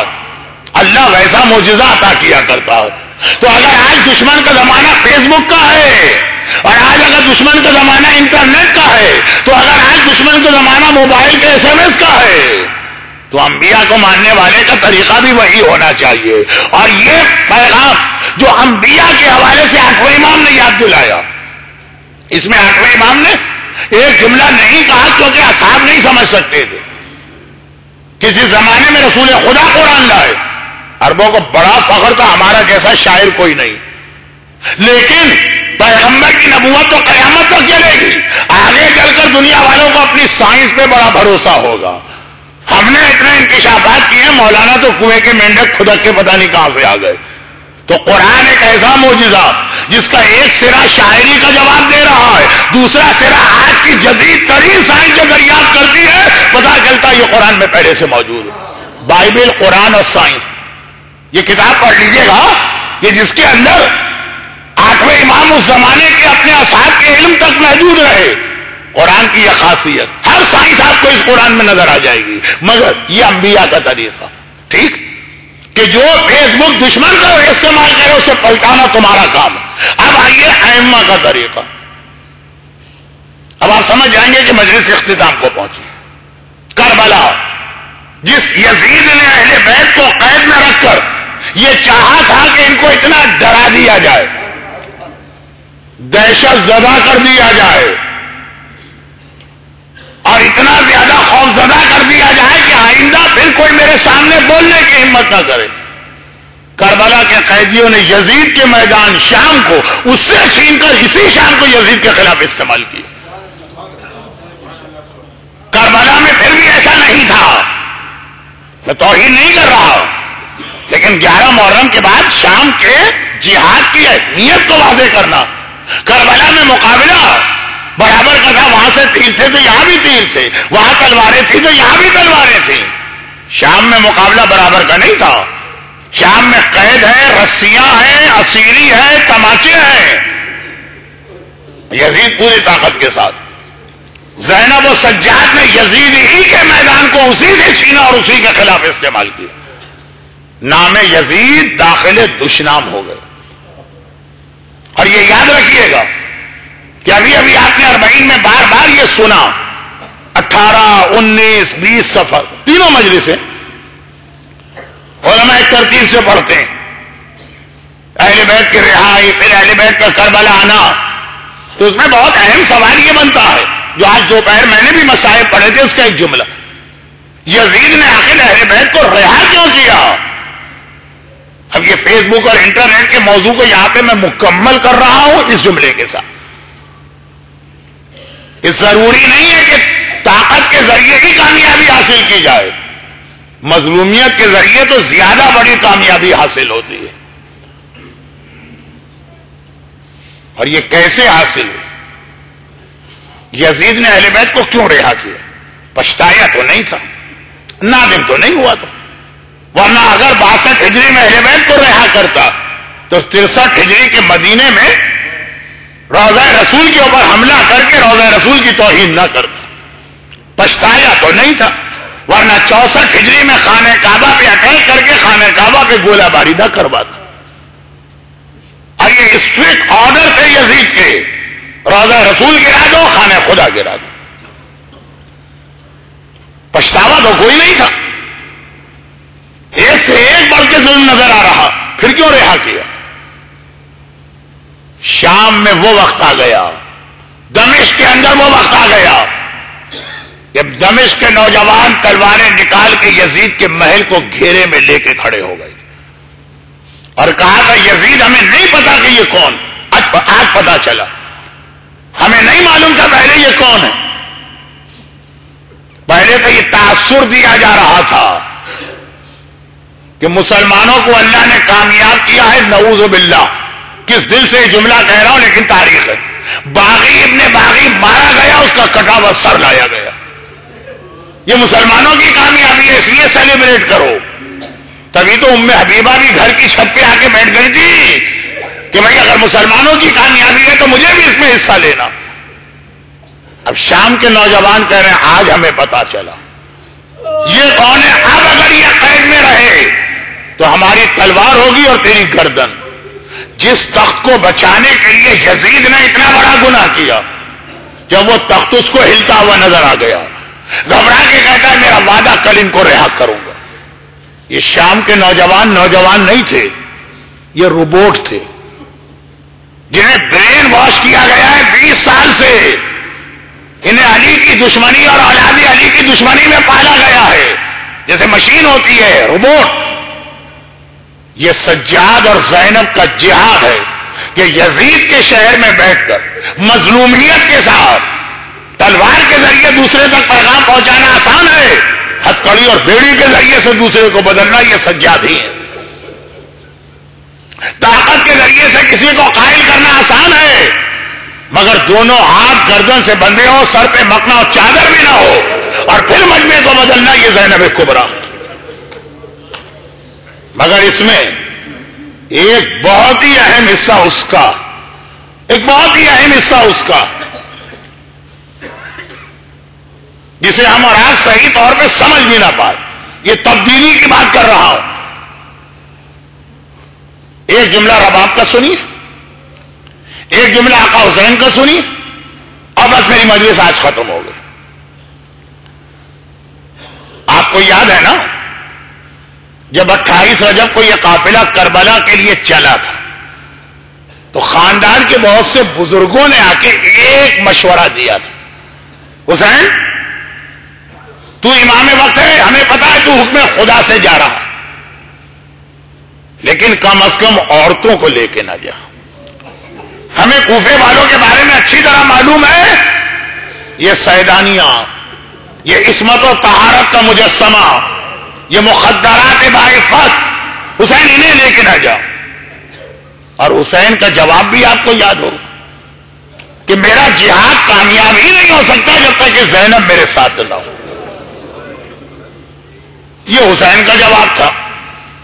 اللہ ویسا معجزہ عطا کیا کرتا ہے۔ تو اگر آج دشمن کا زمانہ فیس بک کا ہے، اور آج اگر دشمن کا زمانہ انٹرنیٹ کا ہے، تو اگر آج دشمن کا زمانہ موبائل کے SMS کا ہے، تو انبیاء کو ماننے والے کا طریقہ بھی وہی ہونا چاہیے۔ اور یہ پیغام جو انبیاء کے حوالے سے 8ویں امام نے یاد دلایا، اس میں 8ویں امام نے ایک جملہ نہیں کہا کیونکہ اصحاب نہیں سمجھ سکتے تھے کہ جس زمانے میں رسول خدا قرآن لائے، عربوں کو بڑا فخر تھا ہمارا جیسا شاعر کوئی نہیں، لیکن پیغمبر کی نبوت تو قیامت تک چلے گی، آگے چل کر دنیا والوں کو اپنی سائنس پہ بڑا بھروسہ ہوگا۔ ہم نے اتنے انکشافات کیے، مولانا تو کنویں کے مینڈک کھدک کے پتہ نہیں کہاں سے آ گئے۔ تو قرآن ایک ایسا معجزہ جس کا ایک سرا شاعری کا جواب دے رہا ہے، دوسرا سرا آج کی جدید ترین سائنس جو دریافت کرتی ہے، پتہ چلتا یہ قرآن میں پہلے سے موجود ہے۔ بائبل، قرآن اور سائنس، یہ کتاب پڑھ لیجئے گا کہ جس کے اندر 8ویں امام اس زمانے کے اپنے اصحاب کے علم تک محدود رہے۔ قرآن کی یہ خاصیت، ہر سائنس آپ کو اس قرآن میں نظر آ جائے گی، مگر یہ انبیاء کا طریقہ، ٹھیک کہ جو فیس بک دشمن کا استعمال کرے اسے پلٹانا تمہارا کام ہے۔ اب رہنما کا طریقہ. اب آپ سمجھ جائیں گے کہ مجلس اختتام کو پہنچی. کربلا، جس یزید نے اہل بیت کو قید میں رکھ کر یہ چاہا تھا کہ ان کو اتنا ڈرا دیا جائے، دہشت زدہ کر دیا جائے اور اتنا زیادہ خوف زدہ کر دیا جائے کہ آئندہ پھر کوئی میرے سامنے بولنے کی ہمت نہ کرے. کربلا کے قیدیوں نے یزید کے میدان شام کو اس سے چھین کر اسی شام کو یزید کے خلاف استعمال کیا. کربلا میں پھر بھی ایسا نہیں تھا. میں توہین نہیں کر رہا، لیکن 11 محرم کے بعد شام کے جہاد کی اہمیت کو واضح کرنا. کربلا میں مقابلہ برابر کا تھا. وہاں سے تیر تھے تو یہاں بھی تیر تھے، وہاں تلواریں تھیں تو یہاں بھی تلواریں تھیں. شام میں مقابلہ برابر کا نہیں تھا. شام میں قید ہے، رسیاں ہیں، اسیری ہے، تماچے ہیں. یزید پوری طاقت کے ساتھ. زینب و سجاد نے یزید ہی کے میدان کو اسی سے چھینا اور اسی کے خلاف استعمال کیا. نام یزید داخل دشنام ہو گئے. اور یہ یاد رکھیے گا کہ ابھی ابھی آپ نے 40 میں بار بار یہ سنا. 18، 19، 20 سفر تینوں مجلسیں علماء ایک ترتیب سے پڑھتے ہیں. اہل بیت کی رہائی، پھر اہل بیت کا کربلا آنا. تو اس میں بہت اہم سوال یہ بنتا ہے جو آج دوپہر میں نے بھی مسائل پڑھے تھے. اس کا ایک جملہ، یزید نے آخر اہل بیت کو رہا کیوں کیا؟ اب یہ فیس بک اور انٹرنیٹ کے موضوع کو یہاں پہ میں مکمل کر رہا ہوں اس جملے کے ساتھ. یہ ضروری نہیں ہے کہ طاقت کے ذریعے ہی کامیابی حاصل کی جائے. مظلومیت کے ذریعے تو زیادہ بڑی کامیابی حاصل ہوتی ہے. اور یہ کیسے حاصل ہوئی؟ یزید نے اہل بیت کو کیوں رہا کیا؟ پچھتایا تو نہیں تھا، نادم تو نہیں ہوا تھا. ورنہ اگر 62 ہجری میں اہل بیت کو رہا کرتا تو 63 ہجری کے مدینے میں روضہ رسول کے اوپر حملہ کر کے روضہ رسول کی توہین نہ کرتا. پچھتایا تو نہیں تھا، ورنہ 64 ہجری میں خانہ کعبہ پہ اٹیک کر کے خانہ کعبہ پہ گولہ باری نہ کرواتا. اور یہ اسٹرکٹ آرڈر تھے یزید کے، روضہ رسول گرا دو، خانہ خدا گرا دو. پچھتاوا تو کوئی نہیں تھا. ایک سے ایک بڑھ کے ظلم نظر آ رہا، پھر کیوں رہا کیا؟ شام میں وہ وقت آ گیا، دمشق کے اندر وہ وقت آ گیا جب دمشق کے نوجوان تلواریں نکال کے یزید کے محل کو گھیرے میں لے کے کھڑے ہو گئے اور کہا تھا یزید ہمیں نہیں پتا کہ یہ کون، آج پتا چلا. ہمیں نہیں معلوم تھا پہلے یہ کون ہے. پہلے تو یہ تاثر دیا جا رہا تھا کہ مسلمانوں کو اللہ نے کامیاب کیا ہے. نعوذ باللہ، کس دل سے یہ جملہ کہہ رہا ہوں لیکن تاریخ ہے. باغی ابن باغی مارا گیا، اس کا کٹا ہوا سر لایا گیا. یہ مسلمانوں کی کامیابی ہے، اس لیے سیلیبریٹ کرو. تبھی تو ام حبیبہ بھی گھر کی چھت پہ آ کے بیٹھ گئی تھی کہ بھائی اگر مسلمانوں کی کامیابی ہے تو مجھے بھی اس میں حصہ لینا. اب شام کے نوجوان کہہ رہے ہیں آج ہمیں پتا چلا یہ کون ہے. اب اگر یہ قید میں رہے تو ہماری تلوار ہوگی اور تیری گردن. جس تخت کو بچانے کے لیے یزید نے اتنا بڑا گناہ کیا، جب وہ تخت اس کو ہلتا ہوا نظر آ گیا، گھبرا کے کہتا ہے میرا وعدہ کل ان کو رہا کروں گا. یہ شام کے نوجوان نہیں تھے، یہ روبوٹ تھے جنہیں برین واش کیا گیا ہے 20 سال سے. انہیں علی کی دشمنی اور اولاد علی کی دشمنی میں پالا گیا ہے. جیسے مشین ہوتی ہے روبوٹ. یہ سجاد اور زینب کا جہاد ہے کہ یزید کے شہر میں بیٹھ کر مظلومیت کے ساتھ تلوار کے ذریعے دوسرے تک پیغام پہنچانا آسان ہے، ہتھکڑی اور بیڑی کے ذریعے سے دوسرے کو بدلنا یہ سجاد ہی ہے. طاقت کے ذریعے سے کسی کو قائل کرنا آسان ہے، مگر دونوں ہاتھ گردن سے بندھے ہو، سر پہ مکنا اور چادر بھی نہ ہو، اور پھر مجمع کو بدلنا یہ زینب کبریٰ. مگر اس میں ایک بہت ہی اہم حصہ اس کا، جسے ہم اور آپ صحیح طور پہ سمجھ بھی نہ پائے. یہ تبدیلی کی بات کر رہا ہوں. ایک جملہ رباب کا سنیے، ایک ایک جملہ آقا حسین کا سنی اور بس میری مجلس آج ختم ہو گئی. آپ کو یاد ہے نا جب 28 رجب کو یہ قافلہ کربلا کے لیے چلا تھا تو خاندان کے بہت سے بزرگوں نے آ کے ایک مشورہ دیا تھا, حسین تو امام وقت ہے, ہمیں پتا ہے تو حکم خدا سے جا رہا, لیکن کم از کم عورتوں کو لے کے نہ جا. ہمیں کوفے والوں کے بارے میں اچھی طرح معلوم ہے, یہ سیدانیاں, یہ عصمت و طہارت کا مجسمہ, یہ مخدرات بعفت, حسین انہیں لے کے نہ جا. اور حسین کا جواب بھی آپ کو یاد ہو کہ میرا جہاد کامیاب ہی نہیں ہو سکتا جب تک کہ زینب میرے ساتھ نہ ہو. یہ حسین کا جواب تھا.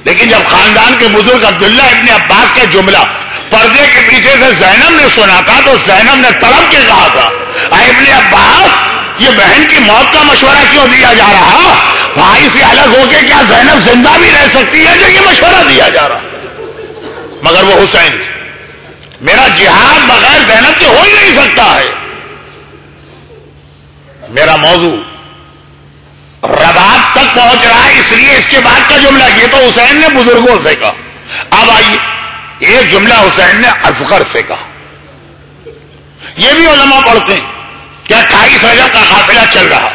لیکن جب خاندان کے بزرگ عبداللہ ابن عباس کا جملہ پردے کے پیچھے سے زینب نے سنا تھا تو زینب نے تڑپ کے کہا تھا, اے ابن عباس یہ بہن کی موت کا مشورہ کیوں دیا جا رہا؟ بھائی سے الگ ہو کے کیا زینب زندہ بھی رہ سکتی ہے جو یہ مشورہ دیا جا رہا؟ مگر وہ حسین تھے, میرا جہاد بغیر زینب کے ہو ہی نہیں سکتا ہے. میرا موضوع رباب تک پہنچ رہا ہے, اس لیے اس کے بعد کا جملہ یہ تو حسین نے بزرگوں سے کہا. اب آئیے ایک جملہ حسین نے اصغر سے کہا. یہ بھی علماء پڑھتے ہیں کہ 28 رجب کا قافلہ چل رہا,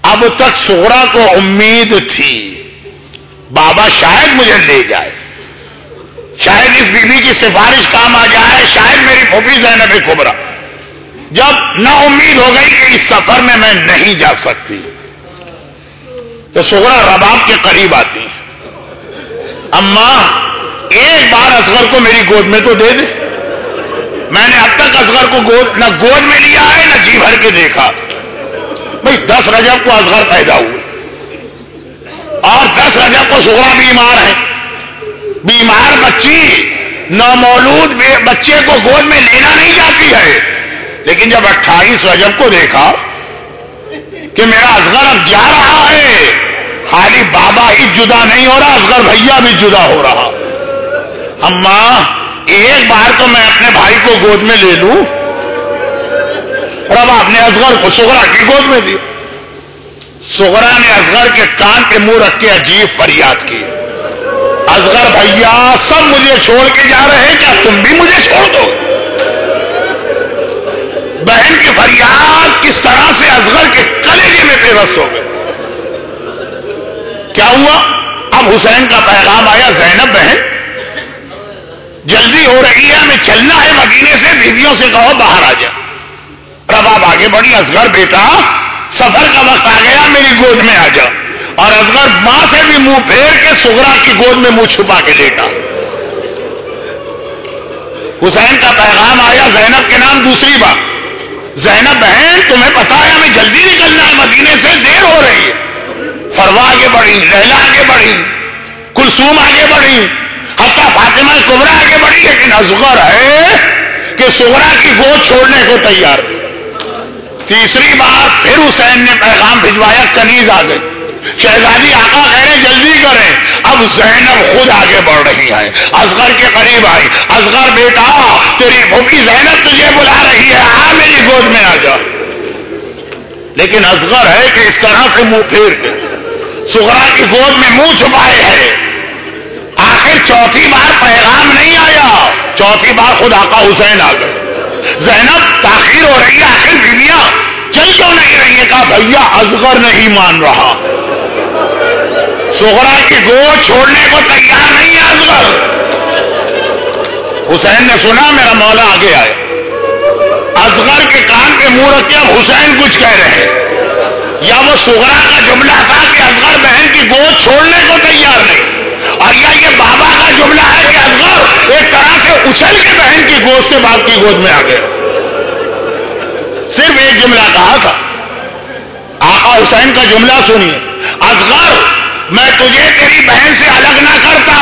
اب تک صغرا کو امید تھی بابا شاید مجھے لے جائے, شاید اس بی بی کی سفارش کام آ جائے, شاید میری پھوپھی زینب کبریٰ. جب نا امید ہو گئی کہ اس سفر میں نہیں جا سکتی تو صغرا رباب کے قریب آتی ہیں, اماں ایک بار اصغر کو میری گود میں تو دے دے. میں نے اب تک اصغر کو نہ گود میں لیا ہے نہ جی بھر کے دیکھا. بھئی 10 رجب کو اصغر پیدا ہوئے اور 10 رجب کو صغرا بیمار ہے. بیمار بچی نومولود بچے کو گود میں لینا نہیں چاہتی ہے, لیکن جب 28 رجب کو دیکھا کہ میرا اصغر اب جا رہا ہے, خالی بابا ہی جدا نہیں ہو رہا, اصغر بھیا بھی جدا ہو رہا. اماں ایک بار تو میں اپنے بھائی کو گود میں لے لوں. اور اب آپ نے اصغر کو صغرا کی گود میں دی. صغرا نے اصغر کے کان پہ منہ رکھ کے عجیب فریاد کی, اصغر بھیا سب مجھے چھوڑ کے جا رہے ہیں, کیا تم بھی مجھے چھوڑ دو؟ بہن کی فریاد کس طرح سے اصغر کے کلیجے میں پیوست ہو گئے. کیا ہوا؟ اب حسین کا پیغام آیا, زینب بہن جلدی ہو رہی ہے, ہمیں چلنا ہے مدینے سے, بیویوں سے کہو باہر آ جا. رباب آگے بڑھی, اصغر بیٹا سفر کا وقت آ گیا, میری گود میں آ جا. اور اصغر ماں سے بھی منہ پھیر کے صغرا کی گود میں منہ چھپا کے لیٹا. حسین کا پیغام آیا زینب کے نام دوسری بار, زینب بہن تمہیں پتا ہے ہمیں جلدی نکلنا ہے مدینے سے, دیر ہو رہی ہے. فروا آگے بڑھی, لیلا آگے بڑھی, کلثوم آگے بڑھی, حتیٰ فاطمہ کبریٰ آگے بڑھی, لیکن اصغر ہے کہ صغرا کی گود چھوڑنے کو تیار ہے. تیسری بار پھر حسین نے پیغام بھجوایا, کنیز آ گئے, شہزادی آقا کہہ رہے جلدی کریں. اب زینب خود آگے بڑھ رہی ہے, اصغر کے قریب آئی, اصغر بیٹا تیری پھوپھی زینب تجھے بلا رہی ہے, آ میری گود میں آ جا. لیکن اصغر ہے کہ اس طرح سے منہ پھیر کے صغرا کی گود میں منہ چھپائے ہے. آخر چوتھی بار پیغام نہیں آیا, چوتھی بار خود آقا حسین آ گئے. زینب تاخیر ہو رہی ہے, آخر بیویاں چل کیوں نہیں رہی ہے؟ کہا بھیا اصغر نہیں مان رہا, صغرا کی گود چھوڑنے کو تیار نہیں ہے اصغر. حسین نے سنا, میرا مولا آگے آئے, اصغر کے کان پہ منہ رکھ کے اب حسین کچھ کہہ رہے ہیں, یا وہ صغرا کا جملہ تھا کہ اصغر بہن کی گود چھوڑنے کو تیار نہیں, اور یا یہ بابا کا جملہ ہے کہ اصغر ایک طرح سے اچھل کے بہن کی گود سے باپ کی گود میں آ گیا. صرف ایک جملہ کہا تھا, آقا حسین کا جملہ سنیے, اصغر میں تجھے تیری بہن سے الگ نہ کرتا,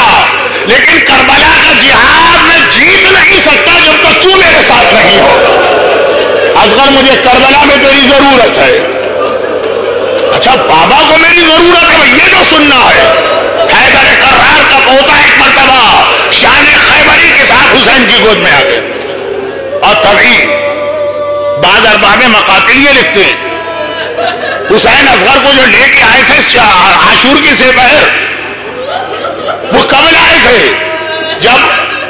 لیکن کربلا کا جہاد میں جیت نہیں سکتا جب تک تو میرے ساتھ نہیں ہوگا. اصغر مجھے کربلا میں تیری ضرورت ہے. اچھا بابا کو میری ضرورت ہے, یہ جو سننا ہے. حیدر کرار کا پوتا ایک مرتبہ شان خیبری کے ساتھ حسین کی گود میں آ گیا. اور تبھی بعض ارباب مقاتل یہ لکھتے ہیں حسین اصغر کو جو لے کے آئے تھے عاشور کی سپہر، وہ کب لائے تھے؟ جب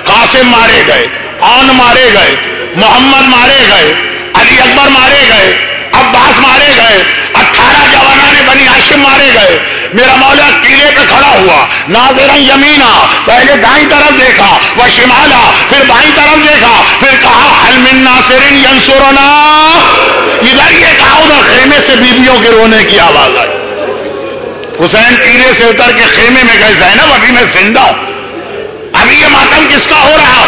قاسم مارے گئے، اون مارے گئے، محمد مارے گئے، علی اکبر مارے گئے، عباس مارے گئے، 18 جوانان بنی ہاشم مارے گئے۔ میرا مولا قلعے پہ کھڑا ہوا، ناظرا یمینا، پہلے دائیں طرف دیکھا، وہ شمالا، پھر بائیں طرف دیکھا، پھر کہا هل من ناصر ینصرنا، ادھر یہ کہا، ادھر خیمے سے بیویوں کے رونے کی آواز آئی۔ حسین قلعے سے اتر کے خیمے میں گئے، زینب ابھی میں زندہ ہوں، ابھی یہ ماتم کس کا ہو رہا؟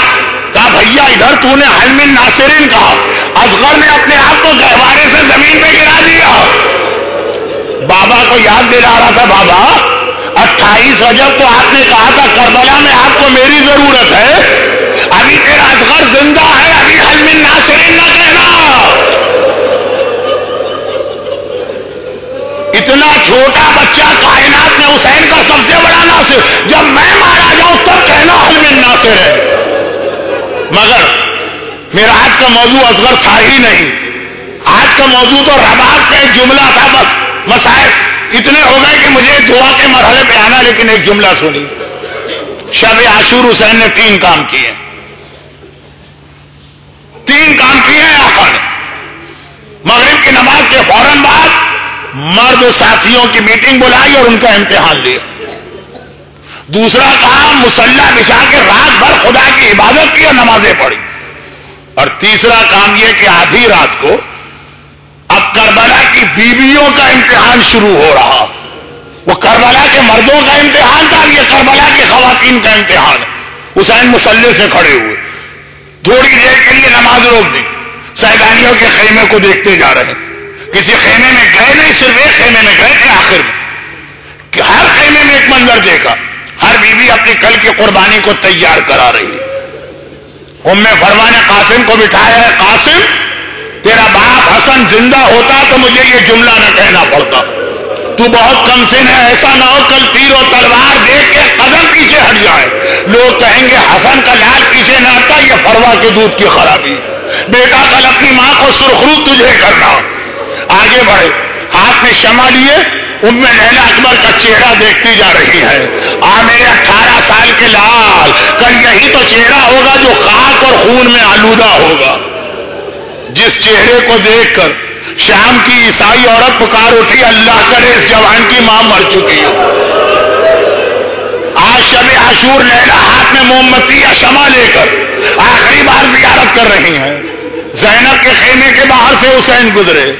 کہا بھیا ادھر تو نے هل من ناصرین کہا، اصغر نے اپنے آپ کو گہوارے سے زمین پہ گرا دیا۔ بابا کو یاد دلا رہا تھا، بابا 28 رجب کو آپ نے کہا تھا کربلا میں آپ کو میری ضرورت ہے، ابھی تیرا اصغر زندہ ہے، ابھی هل من ناصرین نہ کہنا۔ اتنا چھوٹا بچہ کائنات میں حسین کا سب سے بڑا ناصر، جب میں مارا جاؤں تب کہنا هل من ناصر ہے۔ مگر میرا آج کا موضوع اصغر تھا ہی نہیں، آج کا موضوع تو رباب کا ایک جملہ تھا، بس مسائل اتنے ہو گئے کہ مجھے دعا کے مرحلے پہ آنا، لیکن ایک جملہ سنی۔ شب عاشور حسین نے 3 کام کیے، 3 کام کیے ہیں آقا نے۔ مغرب کی نماز کے فوراً بعد مرد ساتھیوں کی میٹنگ بلائی اور ان کا امتحان لیا۔ دوسرا کام مصلی بچھا کے رات بھر خدا کی عبادت کی اور نمازیں پڑھی۔ اور تیسرا کام یہ کہ آدھی رات کو اب کربلا کی بیویوں کا امتحان شروع ہو رہا، وہ کربلا کے مردوں کا امتحان تھا، یہ کربلا کی خواتین کا امتحان ہے۔ حسین مصلی سے کھڑے ہوئے، تھوڑی دیر کے لیے نماز روک دی، سیدانیوں کے خیمے کو دیکھتے جا رہے ہیں۔ کسی خیمے میں گئے نہیں، صرف ایک خیمے میں گئے تھے آخر میں، کہ ہر خیمے میں ایک منظر دیکھا، ہر بیوی اپنی کل کی قربانی کو تیار کرا رہی ہے۔ فرما نے قاسم کو بٹھایا ہے، قاسم تیرا باپ حسن زندہ ہوتا تو مجھے یہ جملہ نہ کہنا پڑتا، تو بہت کم سن ہے، ایسا نہ ہو کل تیر و تلوار دیکھ کے قدم پیچھے ہٹ جائے، لوگ کہیں گے حسن کا لال پیچھے نہ ہٹتا، یہ فروا کے دودھ کی خرابی، بیٹا کل اپنی ماں کو سرخرو تجھے کرنا۔ آگے بڑھے، ہاتھ میں شمع لیے، ام لیلا اکبر کا چہرہ دیکھتی جا رہی ہے، میرے 18 سال کے لال، کل یہی تو چہرہ ہوگا جو خاک اور خون میں آلودہ ہوگا، جس چہرے کو دیکھ کر شام کی عیسائی عورت پکار اٹھی، اللہ کرے اس جوان کی ماں مر چکی ہو۔ آج شب عاشور لیلا ہاتھ میں موم بتی یا شمع لے کر آخری بار زیارت کر رہی ہیں۔ زینب کے خیمے کے باہر سے حسین گزرے،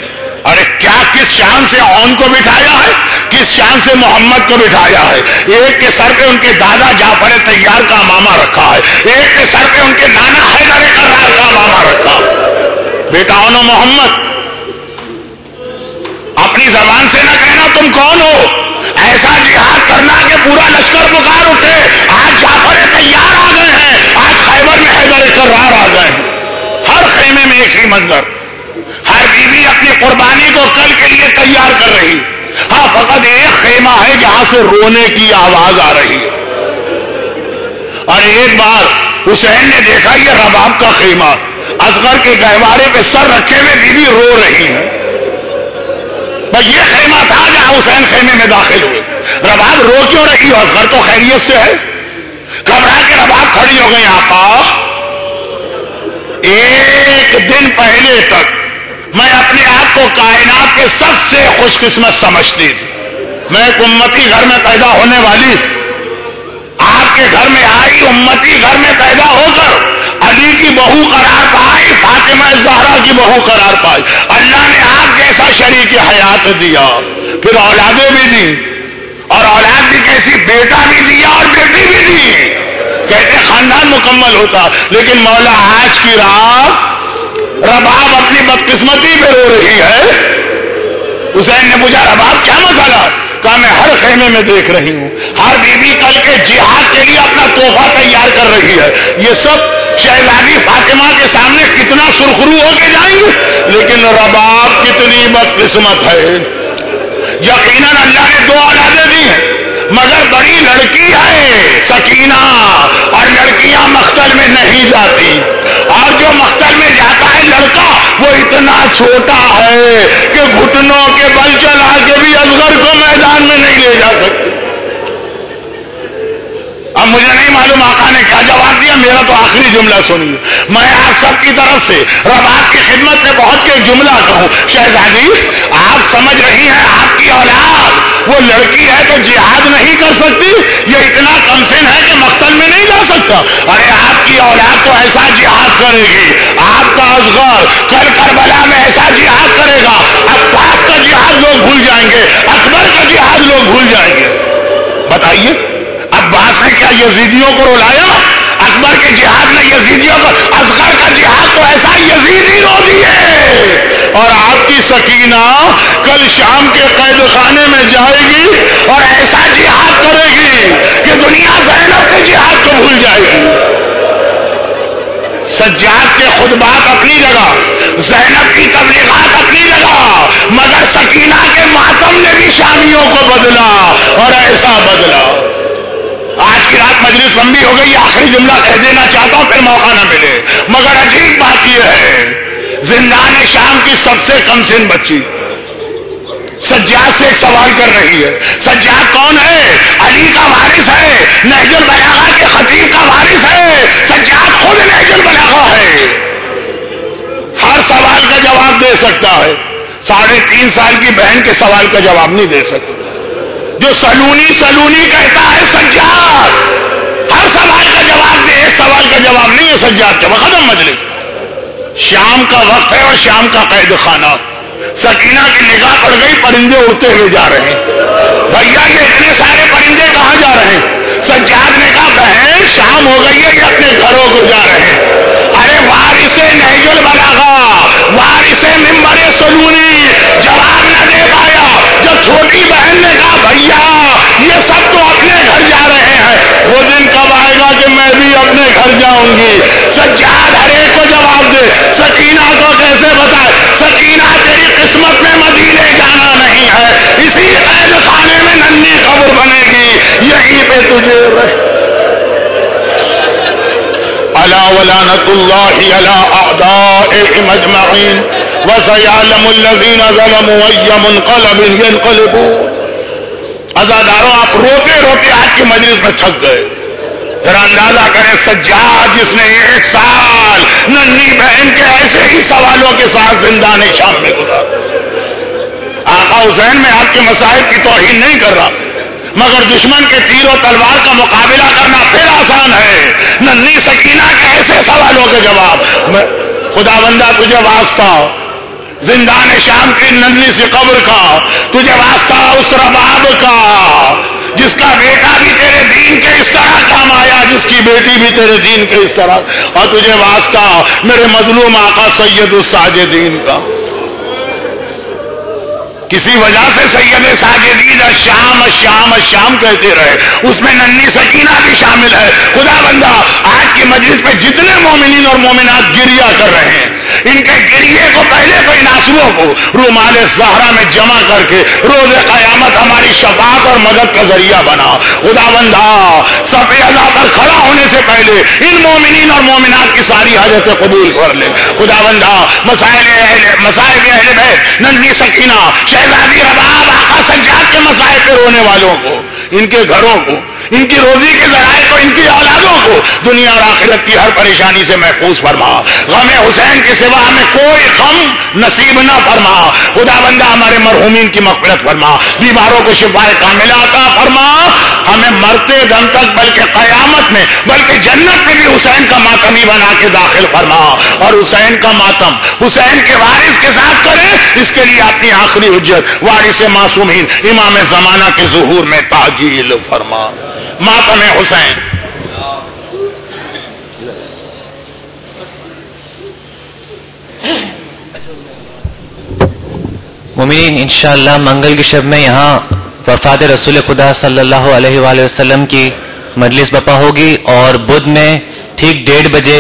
ارے کیا کس شان سے اون کو بٹھایا ہے، کس شان سے محمد کو بٹھایا ہے۔ ایک کے سر پہ ان کے دادا جعفر طیار کا امامہ رکھا ہے، ایک کے سر پہ ان کے نانا حیدر کرار کا امامہ رکھا۔ بیٹا اونو محمد، اپنی زبان سے نہ کہنا تم کون ہو، ایسا جہاد کرنا کہ پورا لشکر پکار اٹھے، آج جعفر طیار آ گئے ہیں، آج خیبر میں حیدر کرار آ گئے ہیں۔ ہر خیمے میں ایک ہی منظر، ہر بیوی اپنی قربانی کو کل کے لیے تیار کر رہی، ہاں فقط ایک خیمہ ہے جہاں سے رونے کی آواز آ رہی ہے۔ اور ایک بار حسین نے دیکھا یہ رباب کا خیمہ، اصغر کے گہوارے پہ سر رکھے ہوئے بیوی رو رہی ہیں، بس یہ خیمہ تھا جہاں حسین خیمے میں داخل ہوئے۔ رباب رو کیوں رہی ہو، اصغر تو خیریت سے ہے؟ گھبرا کے رباب کھڑی ہو گئی، آقا ایک دن پہلے تک میں اپنے آپ کو کائنات کے سب سے خوش قسمت سمجھتی تھی، میں ایک امتی گھر میں پیدا ہونے والی، آپ کے گھر میں آئی، امتی گھر میں پیدا ہو کر علی کی بہو قرار پائی، فاطمہ زہرا کی بہو قرار پائی، اللہ نے آپ جیسا شریک حیات دیا، پھر اولادیں بھی دی، اور اولاد بھی کیسی، بیٹا بھی دیا اور بیٹی بھی دی، کہتے خاندان مکمل ہوتا۔ لیکن مولا آج کی رات رباب اپنی بدقسمتی پہ رو رہی ہے۔ حسین نے پوچھا رباب کیا مسئلہ؟ کہا میں ہر خیمے میں دیکھ رہی ہوں، ہر بیوی کل کے جہاد کے لیے اپنا تحفہ تیار کر رہی ہے، یہ سب شہزادی فاطمہ کے سامنے کتنا سرخرو ہو کے جائیں گے، لیکن رباب کتنی بدقسمت ہے۔ یقیناً اللہ نے 2 اولادیں دی ہیں، مگر بڑی لڑکی ہے سکینہ، اور لڑکیاں مقتل میں نہیں جاتی، اور جو مقتل میں اتنا چھوٹا ہے کہ گھٹنوں کے بل چلا کے بھی اصغر کو میدان میں نہیں لے جا سکتے. اب مجھے نہیں معلوم آقا نے کیا جواب دیا، میرا تو آخری جملہ سنیے. میں آپ سب کی طرف سے رباب کی خدمت میں پہنچ کے ایک جملہ کہوں. شہزادی آپ سمجھ رہی ہیں آپ کی اولاد وہ لڑکی ہے تو جہاد نہیں کر سکتی، یہ اتنا کم سن ہے کہ مقتل میں نہیں جا سکتا. ارے آپ کی اولاد تو ایسا جہاد کرے گی، آپ کا اصغر کل کربلا میں ایسا جہاد کرے گا، عباس کا جہاد لوگ بھول جائیں گے، اکبر کا جہاد لوگ بھول جائیں گے. بتائیے عباس نے کیا یزیدیوں کو رلایا؟ اکبر کے جہاد نے یزیدیوں کو، اصغر کا جہاد تو ایسا یزیدی رو دیے. اور آپ کی سکینہ کل شام کے قید خانے میں جائے گی اور ایسا جہاد کرے گی کہ دنیا زینب کے جہاد کو بھول جائے گی. سجاد کے خطبات اپنی جگہ، زینب کی تبلیغات اپنی جگہ، مگر سکینہ کے ماتم نے بھی شامیوں کو بدلا اور ایسا بدلا. آج کی رات مجلس لمبی ہو گئی، آخری جملہ کہہ دینا چاہتا ہوں پھر موقع نہ ملے. مگر عجیب بات یہ ہے، زندان شام کی سب سے کم سن بچی سجاد سے ایک سوال کر رہی ہے. سجاد کون ہے؟ علی کا وارث ہے، نہج البلاغہ کے خطیب کا وارث ہے. سجاد خود نہج البلاغہ ہے، ہر سوال کا جواب دے سکتا ہے. 3.5 سال کی بہن کے سوال کا جواب نہیں دے سکتا. جو سلونی کہتا ہے سجاد ہر سوال کا جواب دے، ایک سوال کا جواب نہیں ہے سجاد کا. ختم مجلس. شام کا وقت ہے اور شام کا قید خانہ. سکینہ کی نگاہ پڑ گئی، پرندے اڑتے ہوئے جا رہے ہیں. بھیا یہ اتنے سارے پرندے کہاں جا رہے ہیں؟ سجاد نے کہا بہن شام ہو گئی ہے، یہ اپنے گھروں کو جا رہے ہیں. ارے وارث نہج البلاغہ، وارث منبر سلونی جواب نہ دے پایا. جب چھوٹی بہن نے کہا بھیا یہ سب تو اپنے گھر جا رہے ہیں، وہ دن کب آئے گا کہ میں بھی اپنے گھر جاؤں گی؟ سجاد ہر ایک کو جواب دے. سکینہ کو کیسے بتائے؟ سکینہ تیری قسمت میں مدینے جانا نہیں ہے، اسی قید خانے میں ننھی قبر بنے گی، یہیں پہ تجھے الا ولعنۃ اللہ علی اعدائهم اجمعین وسيعلم الذین ظلموا أي منقلب ينقلبون. عزاداروں آپ روتے روتے آج کی مجلس میں تھک گئے. ذرا اندازہ کریں سجاد جس نے 1 سال ننھی بہن کے ایسے ہی سوالوں کے ساتھ زندان شام میں گزارا. آقا حسین میں آپ کے مصائب کی توہین نہیں کر رہا، مگر دشمن کے تیر و تلوار کا مقابلہ کرنا پھر آسان ہے. ننھی سکینہ کے ایسے سوالوں کے جواب. خدا بندہ تجھے واسطہ زندان شام کی ننھی سی قبر کا، تجھے واسطہ اس رباب کا جس کا بیٹا بھی تیرے دین کے اس طرح کام آیا، جس کی بیٹی بھی تیرے دین کے اس طرح، اور تجھے واسطہ میرے مظلوم آقا سید الساجدین کا. کسی وجہ سے سید ساجدین الشام الشام الشام کہتے رہے، اس میں ننھی سکینہ بھی شامل ہے. خدا بندہ آج کی مجلس پہ جتنے مومنین اور مومنات گریہ کر رہے ہیں، ان کے گریے کو پہلے تو ان آنسوؤں کو رومال زہرا میں جمع کر کے روز قیامت ہماری شفاعت اور مدد کا ذریعہ بنا. خدا بندہ صف اعلیٰ پر کھڑا ہونے سے پہلے ان مومنین اور مومنات کی ساری حاجتیں قبول کر لے. خدا بندہ مسائل اہل بیت، ننھی سکینہ، شہزادی رباب، آقا سجاد کے مسائل پہ رونے والوں کو، ان کے گھروں کو، ان کی روزی کے ذرائع کو، ان کی اولادوں کو دنیا اور آخرت کی ہر پریشانی سے محفوظ فرما. غم حسین کے سوا ہمیں کوئی غم نصیب نہ فرما. خدا بندہ ہمارے مرحومین کی مغفرت فرما، بیماروں کو شفائے کاملہ عطا فرما. ہمیں مرتے دم تک بلکہ قیامت میں بلکہ جنت میں بھی حسین کا ماتمی بنا کے داخل فرما، اور حسین کا ماتم حسین کے وارث کے ساتھ کرے. اس کے لیے اپنی آخری حجت وارث معصومین امام زمانہ کے ظہور میں تعجیل فرما. ماتم حسین. مومنین انشاءاللہ منگل کی شب میں یہاں وفات رسول خدا صلی اللہ علیہ وآلہ وسلم کی مجلس برپا ہوگی، اور بدھ میں ٹھیک 1:30 بجے